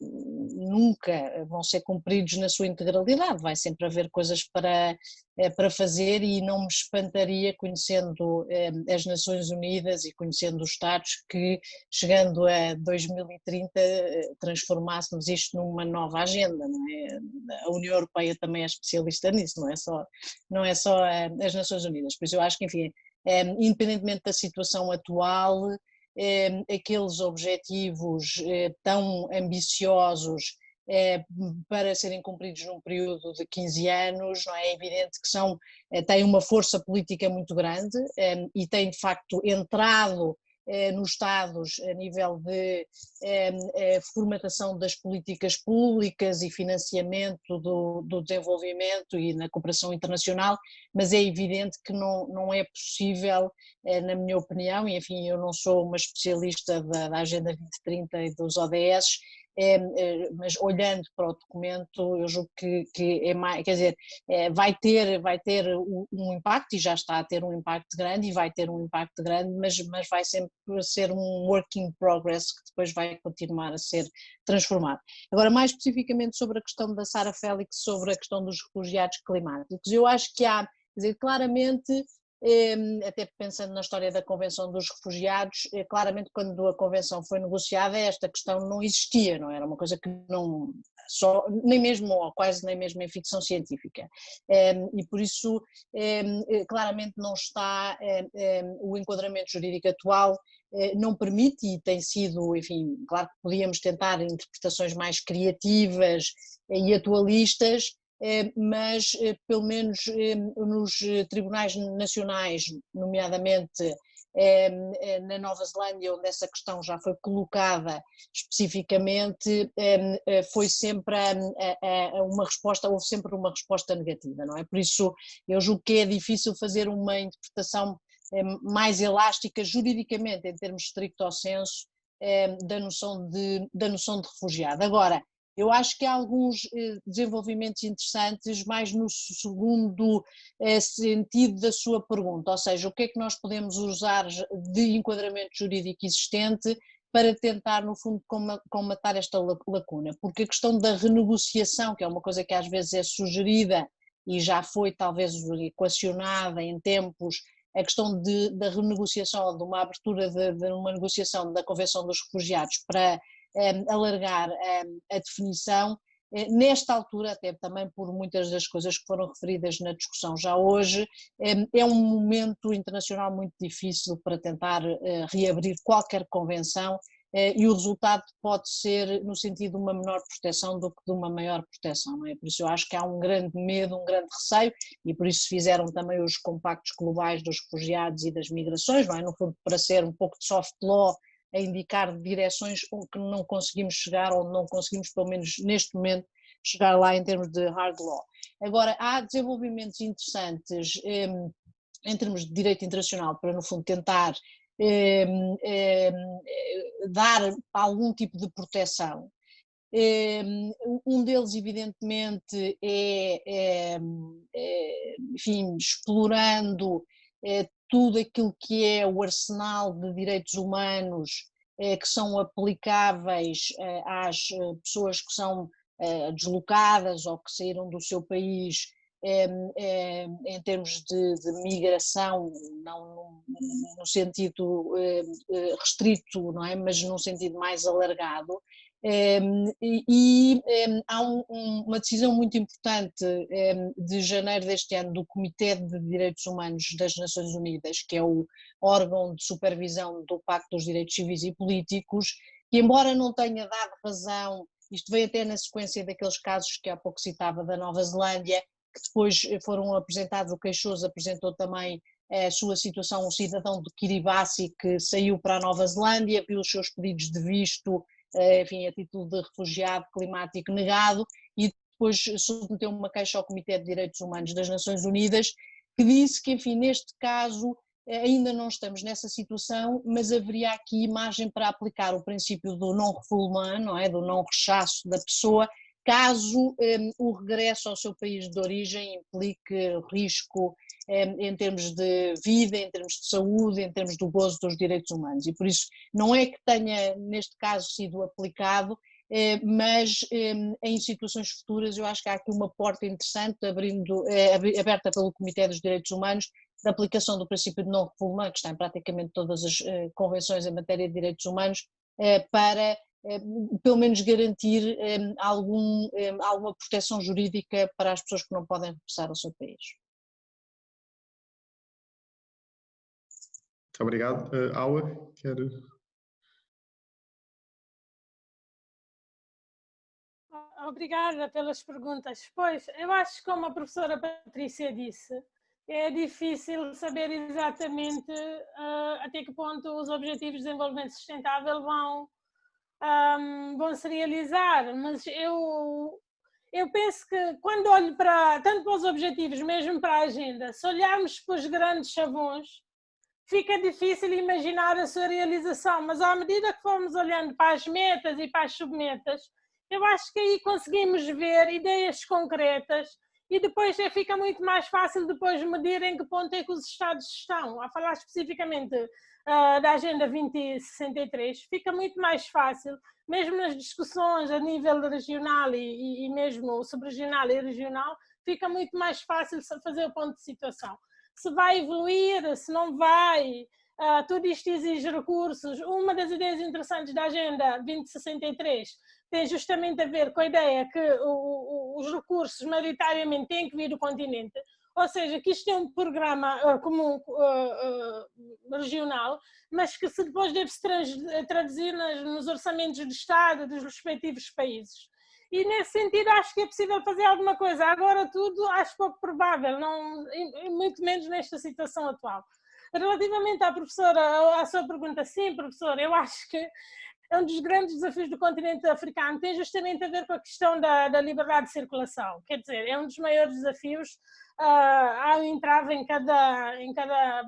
nunca vão ser cumpridos na sua integralidade, vai sempre haver coisas para fazer e não me espantaria, conhecendo as Nações Unidas e conhecendo os Estados, que chegando a 2030 transformássemos isto numa nova agenda, não é? A União Europeia também é especialista nisso, não é só as Nações Unidas, por isso eu acho que, enfim, independentemente da situação atual, aqueles objetivos tão ambiciosos para serem cumpridos num período de 15 anos, não é? É evidente que têm uma força política muito grande e têm de facto entrado nos Estados a nível de formatação das políticas públicas e financiamento do desenvolvimento e na cooperação internacional, mas é evidente que não é possível, na minha opinião, e enfim eu não sou uma especialista da Agenda 2030 e dos ODS, mas olhando para o documento eu julgo que é mais, quer dizer, vai ter um impacto e já está a ter um impacto grande e vai ter um impacto grande, mas vai sempre ser um work in progress que depois vai continuar a ser transformado. Agora, mais especificamente sobre a questão da Sara Félix, sobre a questão dos refugiados climáticos, eu acho que há, quer dizer, claramente, até pensando na história da Convenção dos Refugiados, claramente quando a Convenção foi negociada esta questão não existia, não era uma coisa que não, nem mesmo, ou quase nem mesmo em ficção científica, e por isso claramente não está, o enquadramento jurídico atual não permite e tem sido, enfim, claro que podíamos tentar interpretações mais criativas e atualistas, mas pelo menos nos tribunais nacionais, nomeadamente na Nova Zelândia, onde essa questão já foi colocada especificamente, foi sempre uma resposta, houve sempre uma resposta negativa, não é? Por isso eu julgo que é difícil fazer uma interpretação mais elástica juridicamente, em termos stricto sensu, da noção de refugiado. Agora, eu acho que há alguns desenvolvimentos interessantes mais no segundo sentido da sua pergunta, ou seja, o que é que nós podemos usar de enquadramento jurídico existente para tentar, no fundo, comatar esta lacuna, porque a questão da renegociação, que é uma coisa que às vezes é sugerida e já foi talvez equacionada em tempos, a questão da renegociação, de uma abertura de uma negociação da Convenção dos Refugiados para alargar a definição, nesta altura, até também por muitas das coisas que foram referidas na discussão já hoje, é um momento internacional muito difícil para tentar reabrir qualquer convenção, e o resultado pode ser no sentido de uma menor proteção do que de uma maior proteção, não é? Por isso eu acho que há um grande medo, um grande receio, e por isso fizeram também os compactos globais dos refugiados e das migrações, não é? No fundo para ser um pouco de soft law, a indicar direções que não conseguimos chegar, ou não conseguimos pelo menos neste momento chegar lá em termos de hard law. Agora há desenvolvimentos interessantes em termos de direito internacional para no fundo tentar dar algum tipo de proteção. Um deles evidentemente enfim, explorando tudo aquilo que é o arsenal de direitos humanos que são aplicáveis às pessoas que são deslocadas ou que saíram do seu país em termos de migração, não no sentido restrito, não é? Mas num sentido mais alargado. Há uma decisão muito importante de janeiro deste ano do Comitê de Direitos Humanos das Nações Unidas, que é o órgão de supervisão do Pacto dos Direitos Civis e Políticos, que embora não tenha dado razão, isto veio até na sequência daqueles casos que há pouco citava da Nova Zelândia, que depois foram apresentados, o queixoso apresentou também a sua situação, um cidadão de Kiribati que saiu para a Nova Zelândia, viu os seus pedidos de visto, enfim, a título de refugiado climático negado, e depois submeteu uma queixa ao Comitê de Direitos Humanos das Nações Unidas, que disse que, enfim, neste caso, ainda não estamos nessa situação, mas haveria aqui margem para aplicar o princípio do non-refoulement, não é? Do não rechaço da pessoa, caso o regresso ao seu país de origem implique risco em termos de vida, em termos de saúde, em termos do gozo dos direitos humanos. E por isso não é que tenha, neste caso, sido aplicado, mas em situações futuras eu acho que há aqui uma porta interessante aberta pelo Comitê dos Direitos Humanos, da aplicação do princípio de não-refoulement, que está em praticamente todas as convenções em matéria de direitos humanos, para pelo menos garantir alguma proteção jurídica para as pessoas que não podem regressar ao seu país. Muito obrigado. Aua, quer... Obrigada pelas perguntas. Pois, eu acho que, como a professora Patrícia disse, é difícil saber exatamente até que ponto os Objetivos de Desenvolvimento Sustentável vão se realizar, mas eu penso que quando olho tanto para os objetivos, mesmo para a agenda, se olharmos para os grandes chavões, fica difícil imaginar a sua realização, mas à medida que formos olhando para as metas e para as submetas, eu acho que aí conseguimos ver ideias concretas e depois fica muito mais fácil depois medir em que ponto é que os Estados estão. A falar especificamente da Agenda 2063, fica muito mais fácil, mesmo nas discussões a nível regional e mesmo subregional e regional, fica muito mais fácil fazer o ponto de situação. Se vai evoluir, se não vai, tudo isto exige recursos. Uma das ideias interessantes da Agenda 2063 tem justamente a ver com a ideia que os recursos maioritariamente têm que vir do continente, ou seja, que isto é um programa comum regional, mas que depois deve-se traduzir nos orçamentos de Estado dos respectivos países. E nesse sentido acho que é possível fazer alguma coisa. Agora tudo acho pouco provável, não, muito menos nesta situação atual. Relativamente à sua pergunta, sim, professor, eu acho que um dos grandes desafios do continente africano tem justamente a ver com a questão da liberdade de circulação. Quer dizer, é um dos maiores desafios ao entrave em cada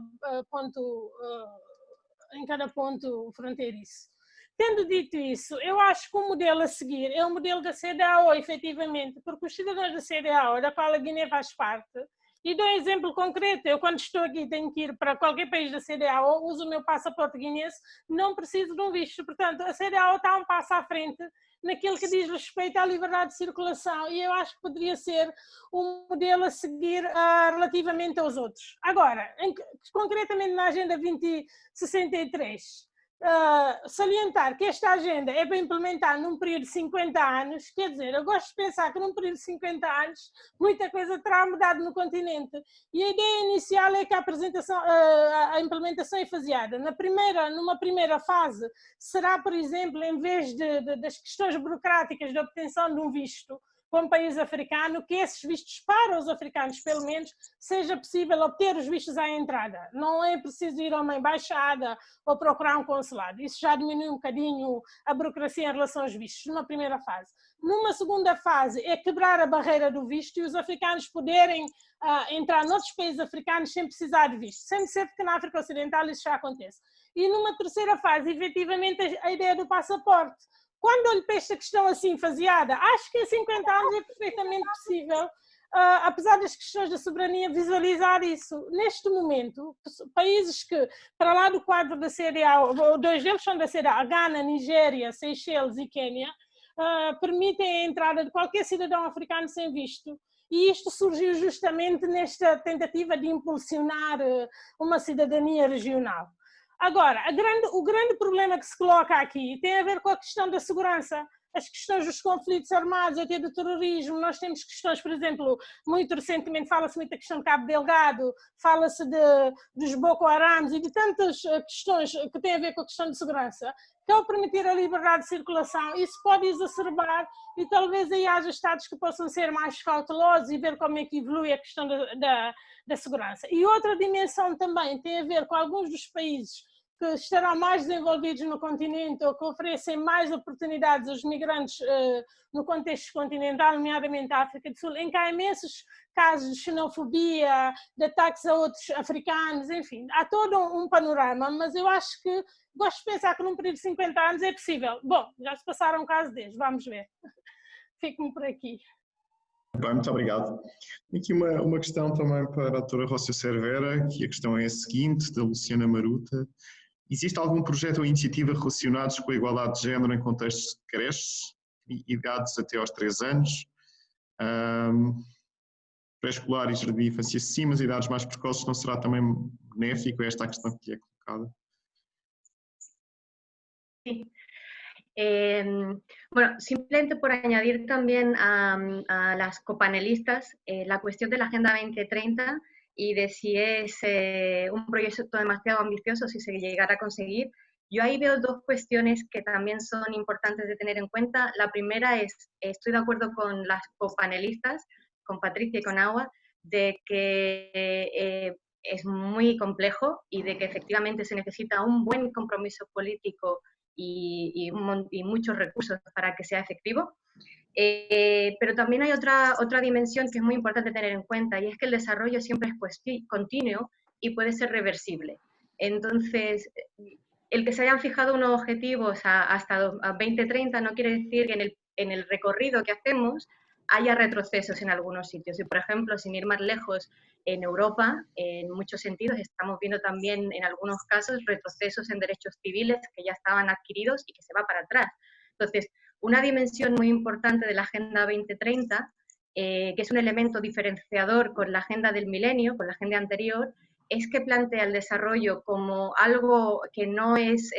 ponto fronteiriço. Tendo dito isso, eu acho que o modelo a seguir é o modelo da CEDEAO, efetivamente, porque os cidadãos da CEDEAO, da qual a Guiné faz parte, e dou um exemplo concreto, eu quando estou aqui tenho que ir para qualquer país da CEDEAO, uso o meu passaporte guinense, não preciso de um visto. Portanto, a CEDEAO está um passo à frente naquilo que diz respeito à liberdade de circulação e eu acho que poderia ser um modelo a seguir relativamente aos outros. Agora, concretamente na Agenda 2063, salientar que esta agenda é para implementar num período de 50 anos, quer dizer, eu gosto de pensar que num período de 50 anos muita coisa terá mudado no continente e a ideia inicial é que a implementação é faseada. Numa primeira fase será, por exemplo, em vez das questões burocráticas de obtenção de um visto para um país africano, que esses vistos para os africanos, pelo menos, seja possível obter os vistos à entrada. Não é preciso ir a uma embaixada ou procurar um consulado. Isso já diminui um bocadinho a burocracia em relação aos vistos, numa primeira fase. Numa segunda fase, é quebrar a barreira do visto e os africanos poderem entrar noutros países africanos sem precisar de visto. Sempre ser que na África Ocidental isso já acontece. E numa terceira fase, efetivamente, a ideia do passaporte. Quando olho para esta questão assim faseada, acho que em 50 anos é perfeitamente possível, apesar das questões da soberania, visualizar isso. Neste momento, países que, para lá do quadro da CEDEAO, dois deles são da CEDEAO, Ghana, Nigéria, Seychelles e Quênia, permitem a entrada de qualquer cidadão africano sem visto. E isto surgiu justamente nesta tentativa de impulsionar uma cidadania regional. Agora, o grande problema que se coloca aqui tem a ver com a questão da segurança, as questões dos conflitos armados, até do terrorismo. Nós temos questões, por exemplo, muito recentemente fala-se muito da questão de Cabo Delgado, fala-se dos Boko Harams e de tantas questões que têm a ver com a questão de segurança, que ao permitir a liberdade de circulação, isso pode exacerbar e talvez aí haja Estados que possam ser mais cautelosos e ver como é que evolui a questão da segurança. E outra dimensão também tem a ver com alguns dos países que estarão mais desenvolvidos no continente ou que oferecem mais oportunidades aos migrantes no contexto continental, nomeadamente a África do Sul, em que há imensos casos de xenofobia, de ataques a outros africanos, enfim, há todo um panorama, mas eu acho que gosto de pensar que num período de 50 anos é possível. Bom, já se passaram um caso desde, vamos ver. Fico-me por aqui. Bem, muito obrigado. Aqui uma questão também para a doutora Rócia Cervera, que a questão é a seguinte, da Luciana Maruta. Existe algum projeto ou iniciativa relacionados com a igualdade de género em contextos de creches, idades até aos 3 anos, pré-escolar e jardim de infância sim, mas idades mais precoces não será também benéfico? Esta é a questão que é colocada. Sí. Bueno, simplemente por añadir también a las copanelistas la cuestión de la Agenda 2030 y de si es un proyecto demasiado ambicioso, si se llegara a conseguir. Yo ahí veo dos cuestiones que también son importantes de tener en cuenta. La primera es, estoy de acuerdo con las copanelistas, con Patricia y con Agua, de que es muy complejo y de que efectivamente se necesita un buen compromiso político y muchos recursos para que sea efectivo. Pero también hay otra dimensión que es muy importante tener en cuenta, y es que el desarrollo siempre es continuo y puede ser reversible. Entonces, el que se hayan fijado unos objetivos hasta 2030 no quiere decir que en el recorrido que hacemos haya retrocesos en algunos sitios. Y, por ejemplo, sin ir más lejos, en Europa, en muchos sentidos, estamos viendo también en algunos casos retrocesos en derechos civiles que ya estaban adquiridos y que se va para atrás. Entonces, una dimensión muy importante de la Agenda 2030, que es un elemento diferenciador con la Agenda del Milenio, con la Agenda anterior, es que plantea el desarrollo como algo que no es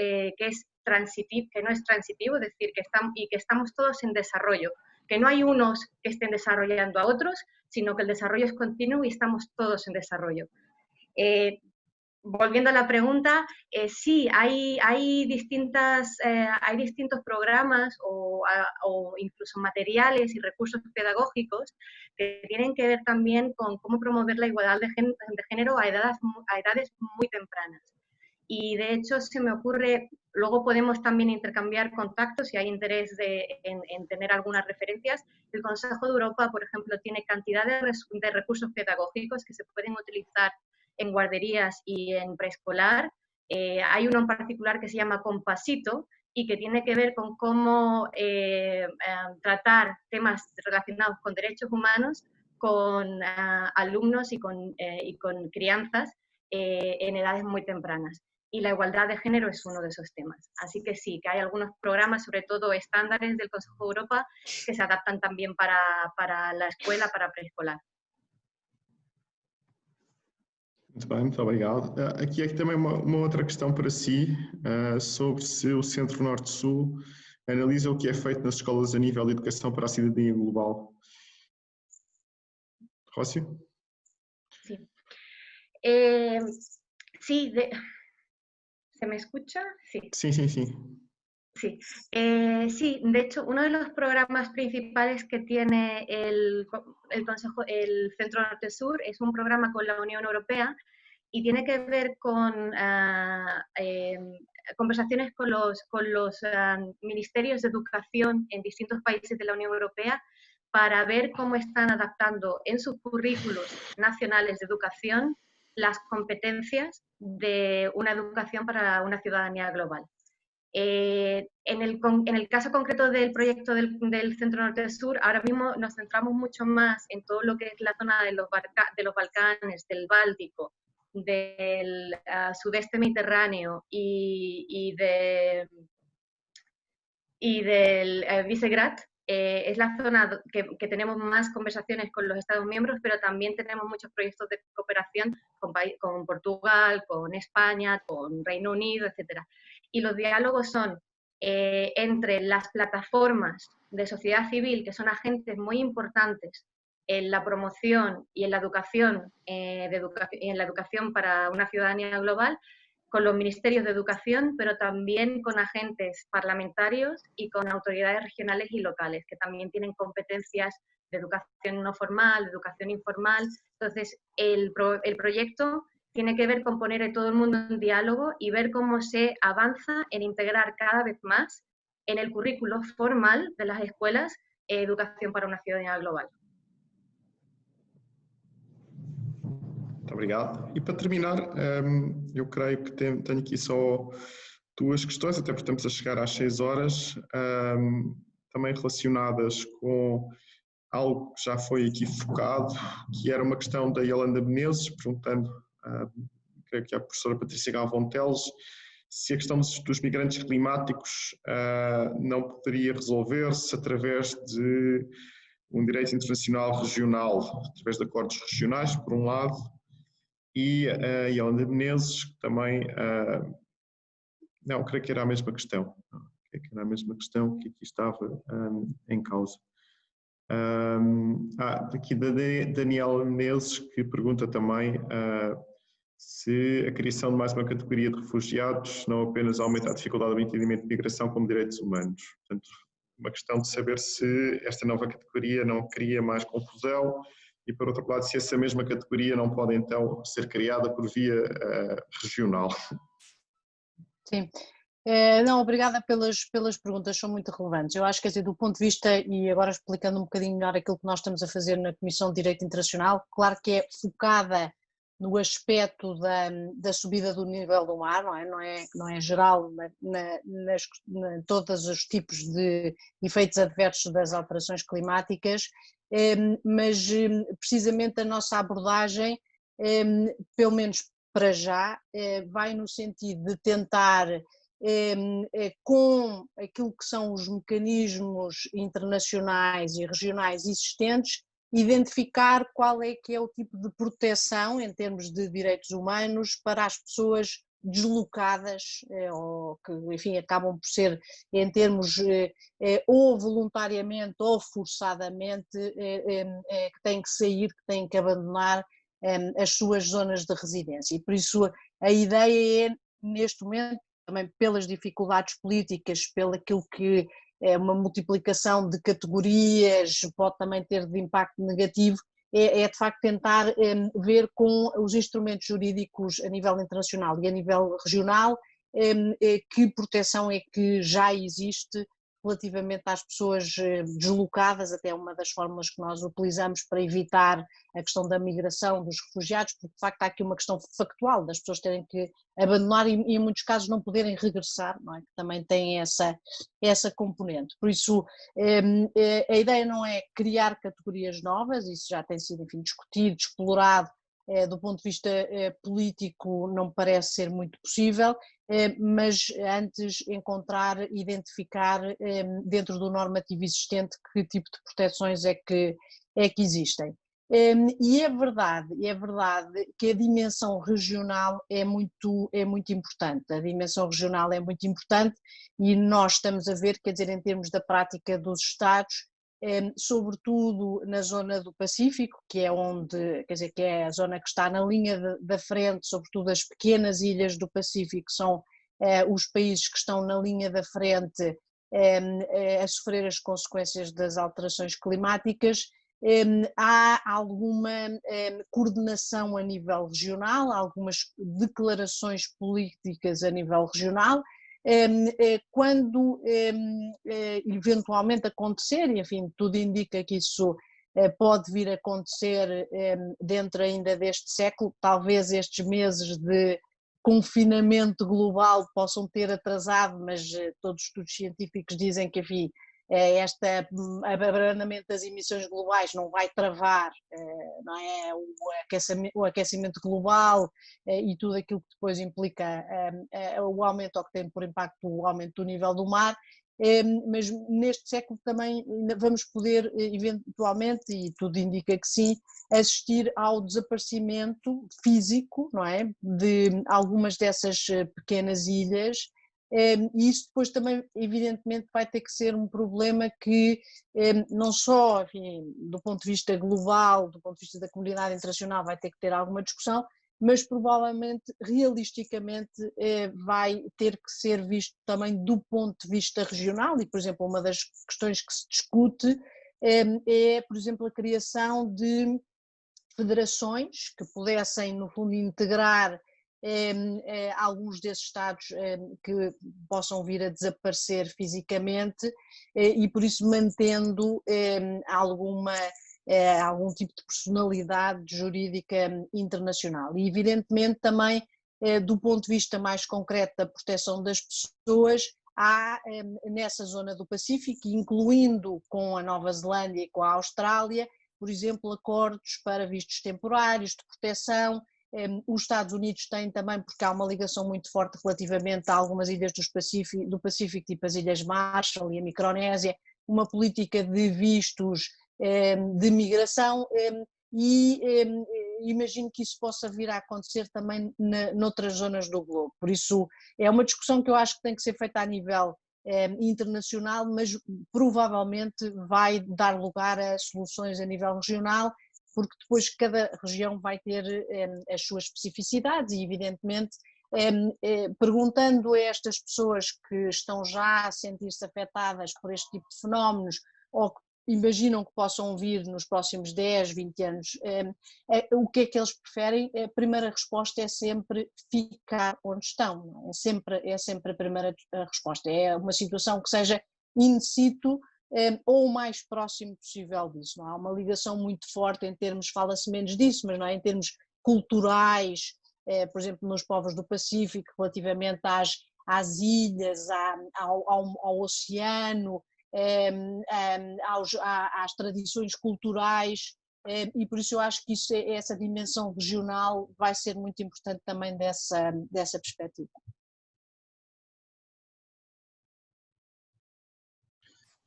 transitivo, es decir, que estamos todos en desarrollo, que no hay unos que estén desarrollando a otros, sino que el desarrollo es continuo y estamos todos en desarrollo. Volviendo a la pregunta, sí, hay distintos programas o incluso materiales y recursos pedagógicos que tienen que ver también con cómo promover la igualdad de género a edades muy tempranas. Y de hecho se me ocurre, luego podemos también intercambiar contactos si hay interés en tener algunas referencias. El Consejo de Europa, por ejemplo, tiene cantidad de recursos pedagógicos que se pueden utilizar en guarderías y en preescolar. Hay uno en particular que se llama Compasito y que tiene que ver con cómo tratar temas relacionados con derechos humanos con alumnos y con crianzas en edades muy tempranas. Y la igualdad de género es uno de esos temas. Así que sí, que hay algunos programas, sobre todo estándares del Consejo de Europa, que se adaptan también para la escuela, para preescolar. Muito bem, muito obrigado. Aqui é também uma outra questão para si, sobre se o Centro Norte-Sul analisa o que é feito nas escolas a nível de educação para a cidadania global. Rócio? Sí. Sí, ¿se me escucha? Sí. Sí, sí, sí. Sí. Sí, de hecho, uno de los programas principales que tiene el Centro Norte-Sur es un programa con la Unión Europea y tiene que ver con conversaciones con los ministerios de educación en distintos países de la Unión Europea para ver cómo están adaptando en sus currículos nacionales de educación las competencias de una educación para una ciudadanía global. En el caso concreto del proyecto del Centro Norte-Sur, ahora mismo nos centramos mucho más en todo lo que es la zona de los Balcanes, del Báltico, del sudeste mediterráneo y del Visegrad. Es la zona que tenemos más conversaciones con los Estados miembros, pero también tenemos muchos proyectos de cooperación con Portugal, con España, con Reino Unido, etc. Y los diálogos son entre las plataformas de sociedad civil, que son agentes muy importantes en la promoción y en la educación, en la educación para una ciudadanía global, con los ministerios de educación, pero también con agentes parlamentarios y con autoridades regionales y locales, que también tienen competencias de educación no formal, de educación informal. Entonces, el proyecto tiene que ver con poner a todo el mundo en diálogo y ver cómo se avanza en integrar cada vez más en el currículo formal de las escuelas educación para una ciudadanía global. Muito obrigado. E para terminar, eu creio que tenho aqui só duas questões, até porque estamos a chegar às 6 horas, também relacionadas com algo que já foi aqui focado, que era uma questão da Yolanda Menezes, perguntando, creio que a professora Patrícia Galvão Teles, se a questão dos migrantes climáticos não poderia resolver-se através de um direito internacional regional, através de acordos regionais, por um lado, e a Yolanda Menezes também, não, creio que era a mesma questão, creio que era a mesma questão que aqui estava em causa. Daqui da Daniela Menezes, que pergunta também se a criação de mais uma categoria de refugiados não apenas aumenta a dificuldade do entendimento de migração como direitos humanos. Portanto, uma questão de saber se esta nova categoria não cria mais confusão e, por outro lado, se essa mesma categoria não pode, então, ser criada por via regional. Sim. Não, obrigada pelas perguntas, são muito relevantes. Eu acho que, do ponto de vista, e agora explicando um bocadinho melhor aquilo que nós estamos a fazer na Comissão de Direito Internacional, claro que é focada no aspecto da subida do nível do mar, não é geral em todos os tipos de efeitos adversos das alterações climáticas, mas precisamente a nossa abordagem, pelo menos para já, vai no sentido de tentar, com aquilo que são os mecanismos internacionais e regionais existentes, identificar qual é que é o tipo de proteção em termos de direitos humanos para as pessoas deslocadas, ou que, enfim, acabam por ser, em termos ou voluntariamente ou forçadamente, que têm que sair, que têm que abandonar as suas zonas de residência. E por isso a ideia é, neste momento, também pelas dificuldades políticas, pelo aquilo que uma multiplicação de categorias pode também ter de impacto negativo, é de facto tentar ver com os instrumentos jurídicos a nível internacional e a nível regional que proteção é que já existe relativamente às pessoas deslocadas, até uma das fórmulas que nós utilizamos para evitar a questão da migração dos refugiados, porque de facto há aqui uma questão factual das pessoas terem que abandonar e em muitos casos não poderem regressar, não é? Que também tem essa componente. Por isso a ideia não é criar categorias novas, isso já tem sido, enfim, discutido, explorado, do ponto de vista político não parece ser muito possível, mas antes encontrar, identificar dentro do normativo existente que tipo de proteções é que existem. E é verdade que a dimensão regional é muito importante, a dimensão regional é muito importante e nós estamos a ver, quer dizer, em termos da prática dos Estados, sobretudo na zona do Pacífico, que é onde, quer dizer, que é a zona que está na linha da frente, sobretudo as pequenas ilhas do Pacífico são os países que estão na linha da frente a sofrer as consequências das alterações climáticas. Há alguma coordenação a nível regional, algumas declarações políticas a nível regional. Quando eventualmente acontecer, e enfim, tudo indica que isso pode vir a acontecer dentro ainda deste século, talvez estes meses de confinamento global possam ter atrasado, mas todos os estudos científicos dizem que, enfim, este abrandamento das emissões globais não vai travar, não é, o aquecimento global e tudo aquilo que depois implica o aumento, ou que tem por impacto o aumento do nível do mar, mas neste século também vamos poder eventualmente, e tudo indica que sim, assistir ao desaparecimento físico, não é, de algumas dessas pequenas ilhas. E isso depois também evidentemente vai ter que ser um problema que não só, enfim, do ponto de vista global, do ponto de vista da comunidade internacional vai ter que ter alguma discussão, mas provavelmente, realisticamente, vai ter que ser visto também do ponto de vista regional e, por exemplo, uma das questões que se discute é, por exemplo, a criação de federações que pudessem, no fundo, integrar alguns desses Estados que possam vir a desaparecer fisicamente e por isso mantendo algum tipo de personalidade jurídica internacional. E evidentemente também do ponto de vista mais concreto da proteção das pessoas, há nessa zona do Pacífico, incluindo com a Nova Zelândia e com a Austrália, por exemplo, acordos para vistos temporários de proteção. Os Estados Unidos têm também, porque há uma ligação muito forte relativamente a algumas ilhas do Pacífico, tipo as Ilhas Marshall e a Micronésia, uma política de vistos de migração e imagino que isso possa vir a acontecer também noutras zonas do globo. Por isso é uma discussão que eu acho que tem que ser feita a nível internacional, mas provavelmente vai dar lugar a soluções a nível regional, porque depois cada região vai ter as suas especificidades e, evidentemente, perguntando a estas pessoas que estão já a sentir-se afetadas por este tipo de fenómenos ou que imaginam que possam vir nos próximos 10, 20 anos, o que é que eles preferem? A primeira resposta é sempre ficar onde estão, não é? É sempre a primeira resposta, é uma situação que seja in situ ou o mais próximo possível disso, não há uma ligação muito forte em termos, fala-se menos disso, mas não é, em termos culturais, por exemplo nos povos do Pacífico, relativamente às ilhas, ao oceano, às tradições culturais, e por isso eu acho que essa dimensão regional vai ser muito importante também dessa perspectiva.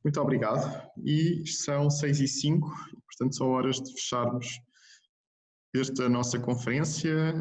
Muito obrigado. E são 6h05, portanto são horas de fecharmos esta nossa conferência.